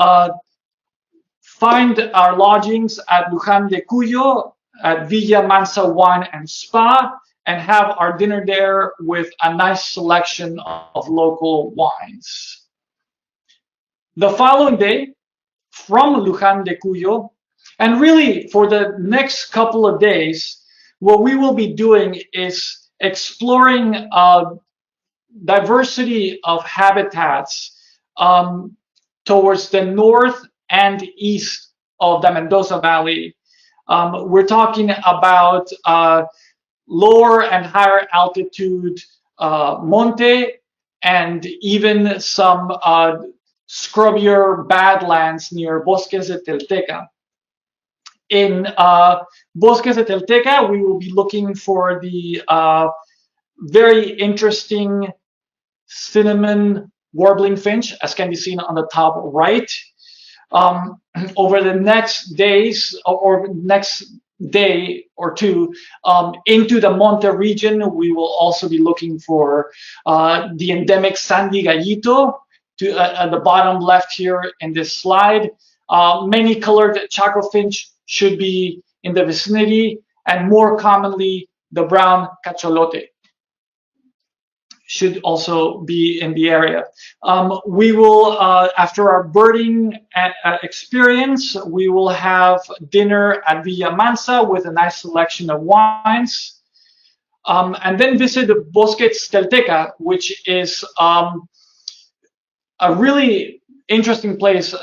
D: find our lodgings at Luján de Cuyo, at Villa Mansa Wine and Spa, and have our dinner there with a nice selection of local wines. The following day, from Luján de Cuyo, and really for the next couple of days, what we will be doing is exploring diversity of habitats towards the north and east of the Mendoza Valley. We're talking about lower and higher altitude monte, and even some scrubbier badlands near Bosques de Telteca. In Bosques de Telteca, we will be looking for the very interesting cinnamon warbling finch, as can be seen on the top right. Over the next days, or next day or two, into the Monte region, we will also be looking for the endemic sandy gallito at the bottom left here in this slide. Many colored Chaco finch should be in the vicinity, and more commonly, the brown cacholote should also be in the area. We will, after our birding experience, we will have dinner at Villa Mansa with a nice selection of wines, and then visit the Bosques Telteca, which is a really interesting place.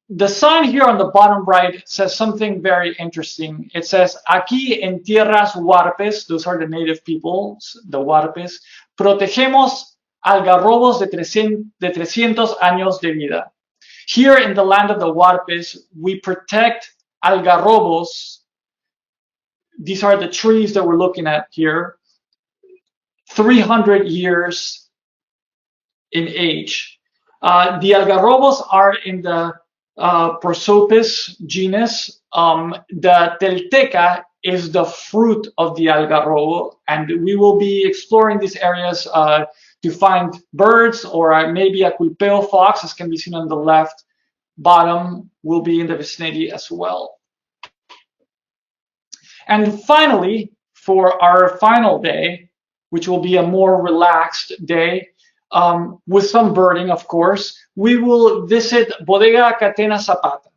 D: The sign here on the bottom right says something very interesting. It says, aquí en tierras huarpes, those are the native peoples, the huarpes, protegemos algarrobos de 300 años de vida. Here in the land of the huarpes, we protect algarrobos. These are the trees that we're looking at here, 300 years in age. The algarrobos are in the Prosopis genus. The telteca is the fruit of the algarrobo, and we will be exploring these areas to find birds, or maybe a culpeo fox, as can be seen on the left bottom, will be in the vicinity as well. And finally, for our final day, which will be a more relaxed day, with some birding, of course, we will visit Bodega Catena Zapata.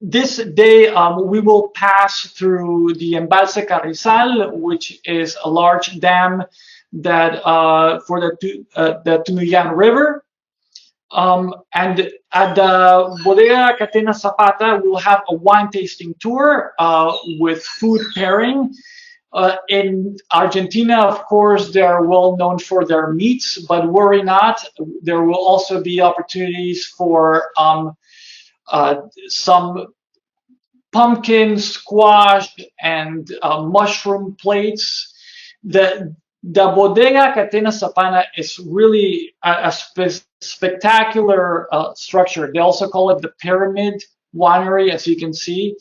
D: This day, we will pass through the Embalse Carrizal, which is a large dam that for the Tunuyán River. And at the Bodega Catena Zapata, we'll have a wine tasting tour with food pairing. In Argentina, of course, they are well known for their meats, but worry not, there will also be opportunities for some pumpkin, squash, and mushroom plates. The Bodega Catena Zapata is really a spectacular structure. They also call it the Pyramid Winery, as you can see.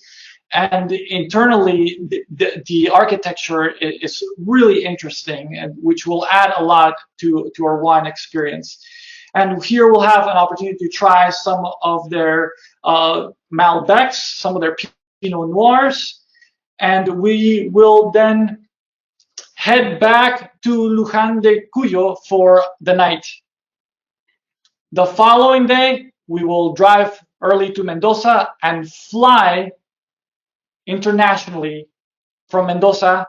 D: And internally, the architecture is really interesting, and which will add a lot to our wine experience. And here we'll have an opportunity to try some of their Malbecs, some of their Pinot Noirs, and we will then head back to Luján de Cuyo for the night. The following day, we will drive early to Mendoza and fly internationally from Mendoza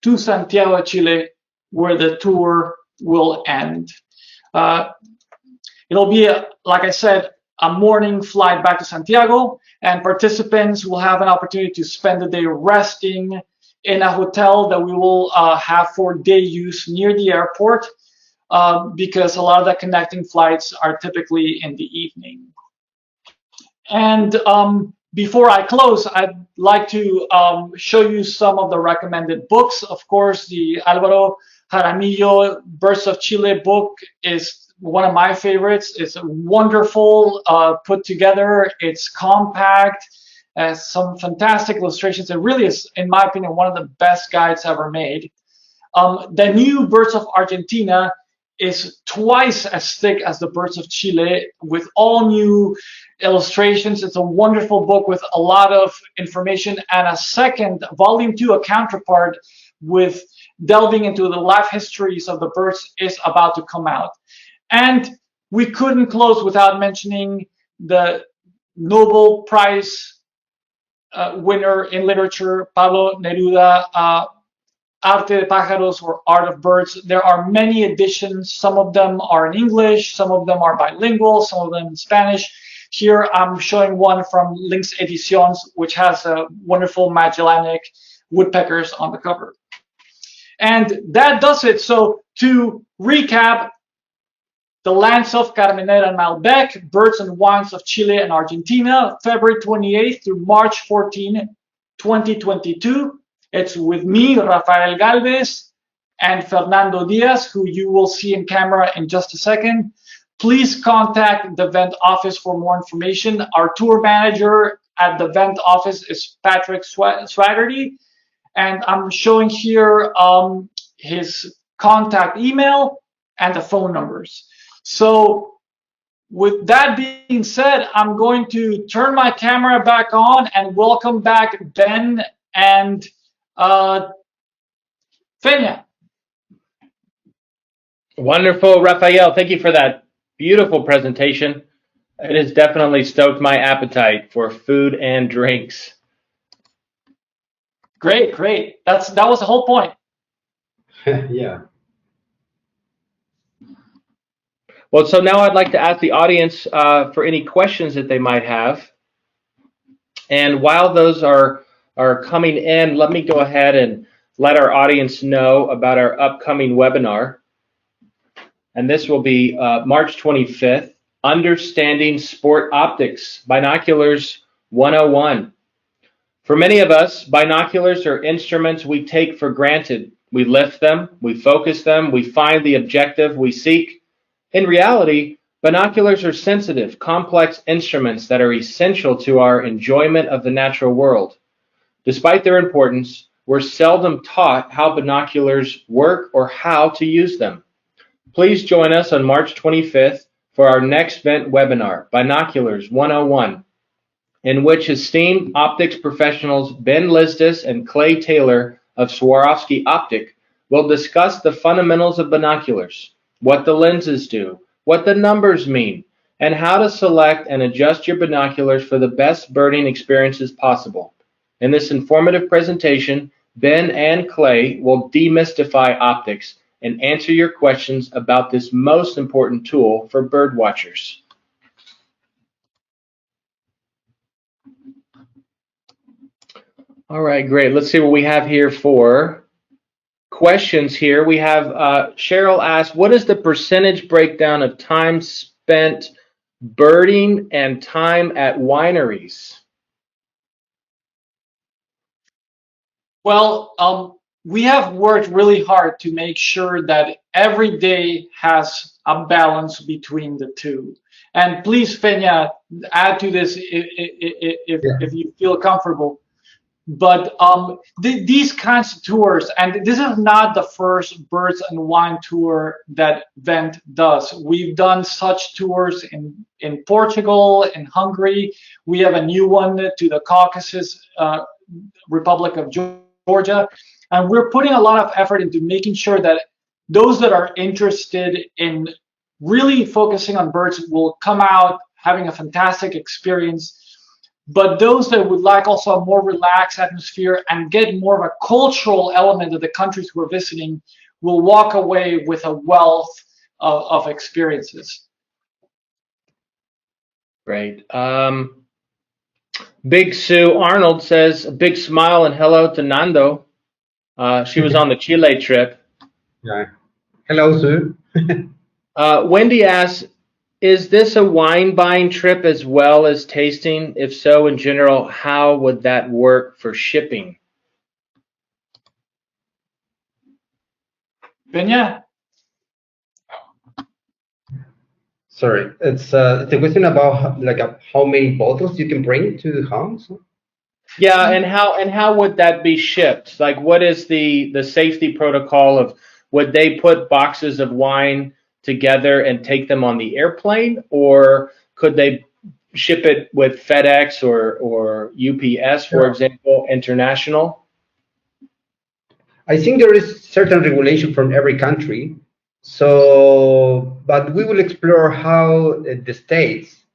D: to Santiago de Chile, where the tour will end. It'll be, like I said, a morning flight back to Santiago, and participants will have an opportunity to spend the day resting in a hotel that we will have for day use near the airport, because a lot of the connecting flights are typically in the evening. And before I close, I'd like to show you some of the recommended books. Of course, the Álvaro Jaramillo Birds of Chile book is one of my favorites. It's wonderful, put together. It's compact, has some fantastic illustrations. It really is, in my opinion, one of the best guides ever made. The new Birds of Argentina is twice as thick as the Birds of Chile, with all new illustrations. It's a wonderful book with a lot of information, and a second, volume 2, a counterpart with delving into the life histories of the birds is about to come out. And we couldn't close without mentioning the Nobel Prize winner in literature, Pablo Neruda, Arte de Pájaros, or Art of Birds. There are many editions. Some of them are in English, some of them are bilingual, some of them in Spanish. Here I'm showing one from Lynx Ediciones, which has a wonderful Magellanic woodpeckers on the cover. And that does it. So to recap, the lands of Carmenere and Malbec, Birds and Wines of Chile and Argentina, February 28th through March 14, 2022. It's with me, Rafael Galvez, and Fernando Diaz, who you will see in camera in just a second. Please contact the event office for more information. Our tour manager at the event office is Patrick Swaggerty, and I'm showing here his contact email and the phone numbers. So with that being said, I'm going to turn my camera back on and welcome back Ben and Fenya.
A: Wonderful, Rafael. Thank you for that beautiful presentation. It has definitely stoked my appetite for food and drinks.
D: Great, great. That was the whole point.
B: Yeah.
A: Well, so now I'd like to ask the audience for any questions that they might have. And while those are coming in, let me go ahead and let our audience know about our upcoming webinar. And this will be March 25th, Understanding Sport Optics, Binoculars 101. For many of us, binoculars are instruments we take for granted. We lift them, we focus them, we find the objective we seek. In reality, binoculars are sensitive, complex instruments that are essential to our enjoyment of the natural world. Despite their importance, we're seldom taught how binoculars work or how to use them. Please join us on March 25th for our next event webinar, Binoculars 101, in which esteemed optics professionals Ben Listis and Clay Taylor of Swarovski Optic will discuss the fundamentals of binoculars, what the lenses do, what the numbers mean, and how to select and adjust your binoculars for the best birding experiences possible. In this informative presentation, Ben and Clay will demystify optics and answer your questions about this most important tool for bird watchers. All right, great. Let's see what we have here for questions here. We have Cheryl asked, what is the percentage breakdown of time spent birding and time at wineries?
D: Well, we have worked really hard to make sure that every day has a balance between the two. And please, Fenya, add to this if you feel comfortable. But these kinds of tours, and this is not the first Birds and Wine tour that Vent does. We've done such tours in Portugal, in Hungary. We have a new one to the Caucasus Republic of Georgia. And we're putting a lot of effort into making sure that those that are interested in really focusing on birds will come out having a fantastic experience. But those that would like also a more relaxed atmosphere and get more of a cultural element of the countries we're visiting will walk away with a wealth of experiences.
A: Great. Big Sue Arnold says, a big smile and hello to Nando. She was on the Chile trip.
B: Yeah. Hello, Sue.
A: Wendy asks, is this a wine buying trip as well as tasting? If so, in general, how would that work for shipping?
D: Benya?
B: Sorry, it's the question about how many bottles you can bring to the house.
A: Yeah, and how would that be shipped? Like, what is the safety protocol of, would they put boxes of wine together and take them on the airplane, or could they ship it with FedEx or UPS, for example, international?
B: I think there is certain regulation from every country. So, but we will explore how the states,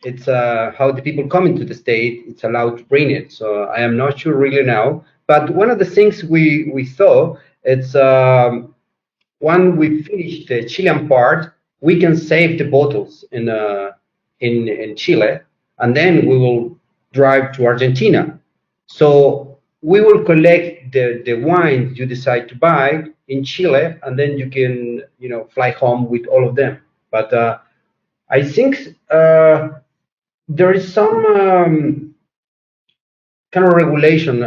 B: it's how the people come into the state, it's allowed to bring it. So I am not sure really now. But one of the things we saw, it's when we finish the Chilean part, we can save the bottles in Chile, and then we will drive to Argentina. So we will collect the wines you decide to buy in Chile, and then you can fly home with all of them. But I think there is some kind of regulation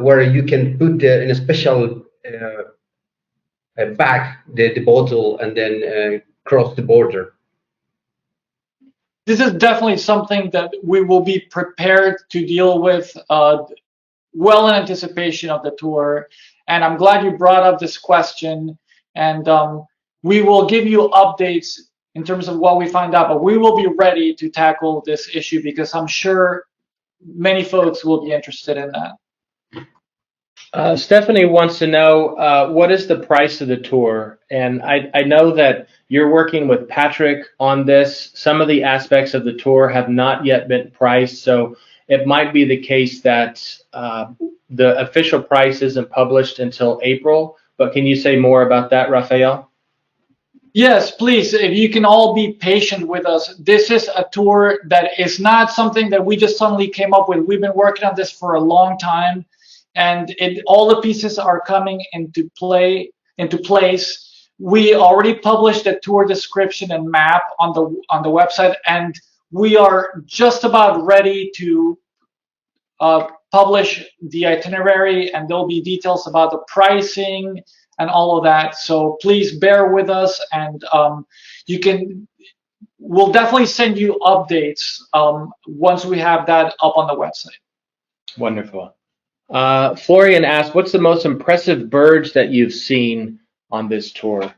B: where you can put in a special bag the bottle and then cross the border.
D: This is definitely something that we will be prepared to deal with well in anticipation of the tour. And I'm glad you brought up this question. And we will give you updates in terms of what we find out, but we will be ready to tackle this issue because I'm sure many folks will be interested in that.
A: Stephanie wants to know, what is the price of the tour? And I know that you're working with Patrick on this. Some of the aspects of the tour have not yet been priced, so it might be the case that the official price isn't published until April. but can you say more about that, Rafael?
D: Yes, please. If you can all be patient with us. This is a tour that is not something that we just suddenly came up with. We've been working on this for a long time, and all the pieces are coming into place. We already published a tour description and map on the website, and we are just about ready to publish the itinerary, and there'll be details about the pricing and all of that. So please bear with us, and we'll definitely send you updates once we have that up on the website.
A: Wonderful. Florian asked, what's the most impressive birds that you've seen on this tour?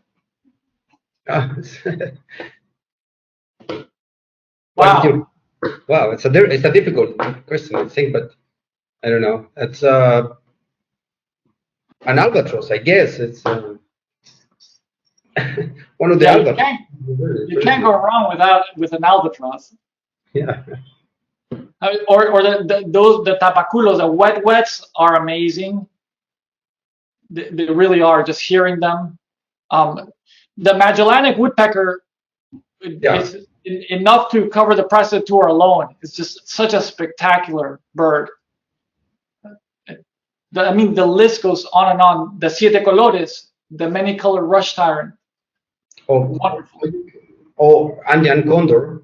D: Wow.
B: Wow, it's a difficult question, I think, but I don't know. It's an albatross, I guess. It's one of the albatross.
D: You can't go wrong with an albatross.
B: Yeah.
D: Or the Tapacoulos, the wets are amazing. They really are. Just hearing them. The Magellanic Woodpecker is enough to cover the price of the tour alone. It's just such a spectacular bird. I mean, the list goes on and on. The Siete Colores, the many-colored rush tyrant. Wonderful.
B: Andean condor.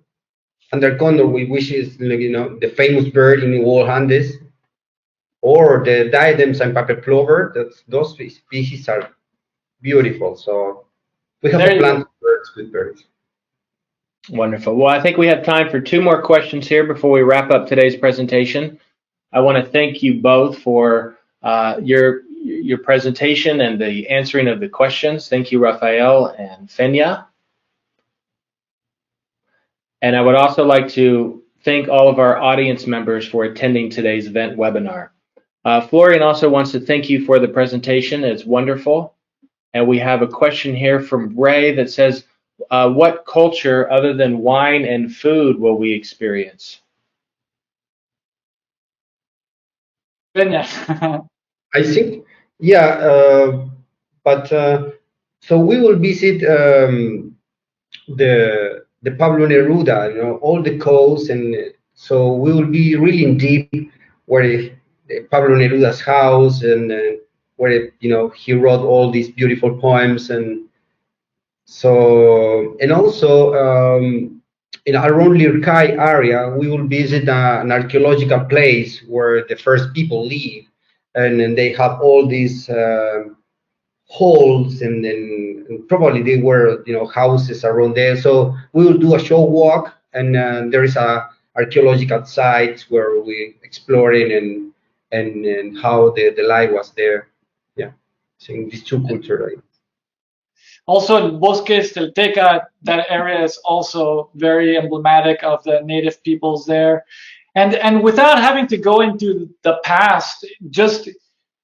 B: Andean condor, which is the famous bird in the whole Andes, or the diadem sandpiper plover. Those species are beautiful. So we have a plan for good birds.
A: Wonderful. Well, I think we have time for 2 more questions here before we wrap up today's presentation. I want to thank you both for your presentation and the answering of the questions. Thank you, Rafael and Fenya. And I would also like to thank all of our audience members for attending today's event webinar. Florian also wants to thank you for the presentation. It's wonderful. And we have a question here from Ray that says, what culture other than wine and food will we experience?
D: Fenya.
B: I think, but so we will visit the Pablo Neruda, all the coast, and so we will be really in deep where Pablo Neruda's house, and where he wrote all these beautiful poems, and so, and also in around Lircay area, we will visit an archaeological place where the first people live, and then they have all these holes, and probably they were houses around there. So we will do a show walk, and there is a archaeological site where we exploring and how the life was there. Yeah, so in these 2 cultures. Right?
D: Also in Bosques del Teca, that area is also very emblematic of the native peoples there. And without having to go into the past,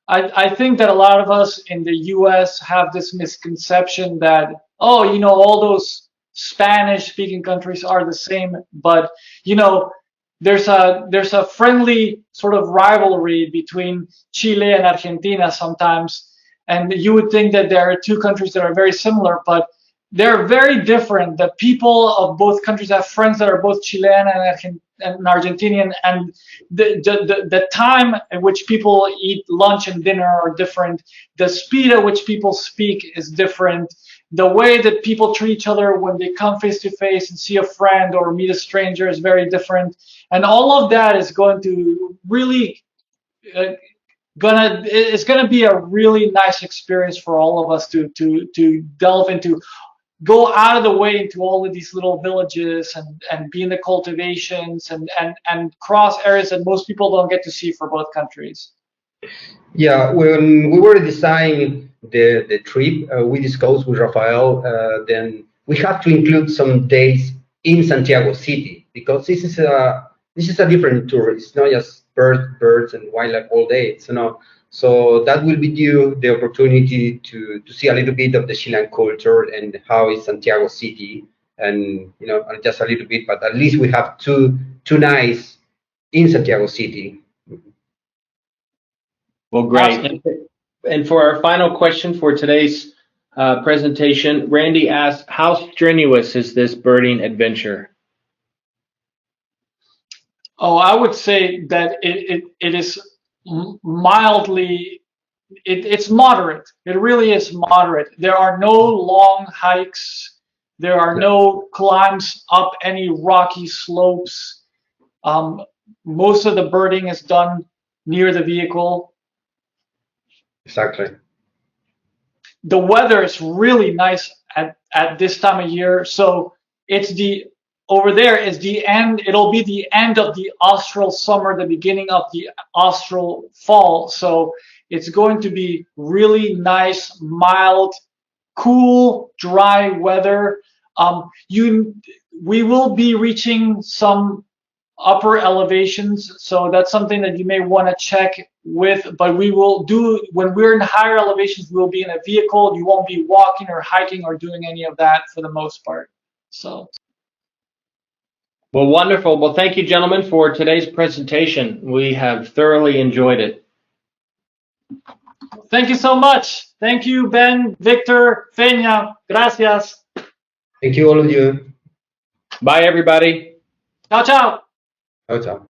D: I think that a lot of us in the US have this misconception that, all those Spanish-speaking countries are the same, but there's a friendly sort of rivalry between Chile and Argentina sometimes. And you would think that there are 2 countries that are very similar, but they're very different. The people of both countries have friends that are both Chilean and Argentinian, and the time at which people eat lunch and dinner are different. The speed at which people speak is different. The way that people treat each other when they come face to face and see a friend or meet a stranger is very different. And all of that is going to really it's gonna be a really nice experience for all of us to delve into, go out of the way into all of these little villages and be in the cultivations and cross areas that most people don't get to see for both countries.
B: Yeah, when we were designing the trip, we discussed with Rafael, then we have to include some days in Santiago City, because this is a different tour. It's not just birds and wildlife all day. So that will be the opportunity to see a little bit of the Chilean culture and how is Santiago City, and just a little bit, but at least we have two nights in Santiago City.
A: Well, great. And for our final question for today's presentation, Randy asks, how strenuous is this birding adventure?
D: Oh, I would say that it is mildly, it's moderate. It really is moderate. There are no long hikes. There are no climbs up any rocky slopes. Most of the birding is done near the vehicle.
B: Exactly.
D: The weather is really nice at this time of year. So it's over there is the end. It'll be the end of the austral summer, the beginning of the austral fall. So it's going to be really nice, mild, cool, dry weather. We will be reaching some upper elevations, so that's something that you may want to check with. But we will do, when we're in higher elevations, we'll be in a vehicle. You won't be walking or hiking or doing any of that for the most part. So.
A: Well, wonderful. Well, thank you, gentlemen, for today's presentation. We have thoroughly enjoyed it.
D: Thank you so much. Thank you, Ben, Victor, Feña. Gracias.
B: Thank you, all of you.
A: Bye, everybody.
D: Ciao, ciao.
B: Ciao, ciao.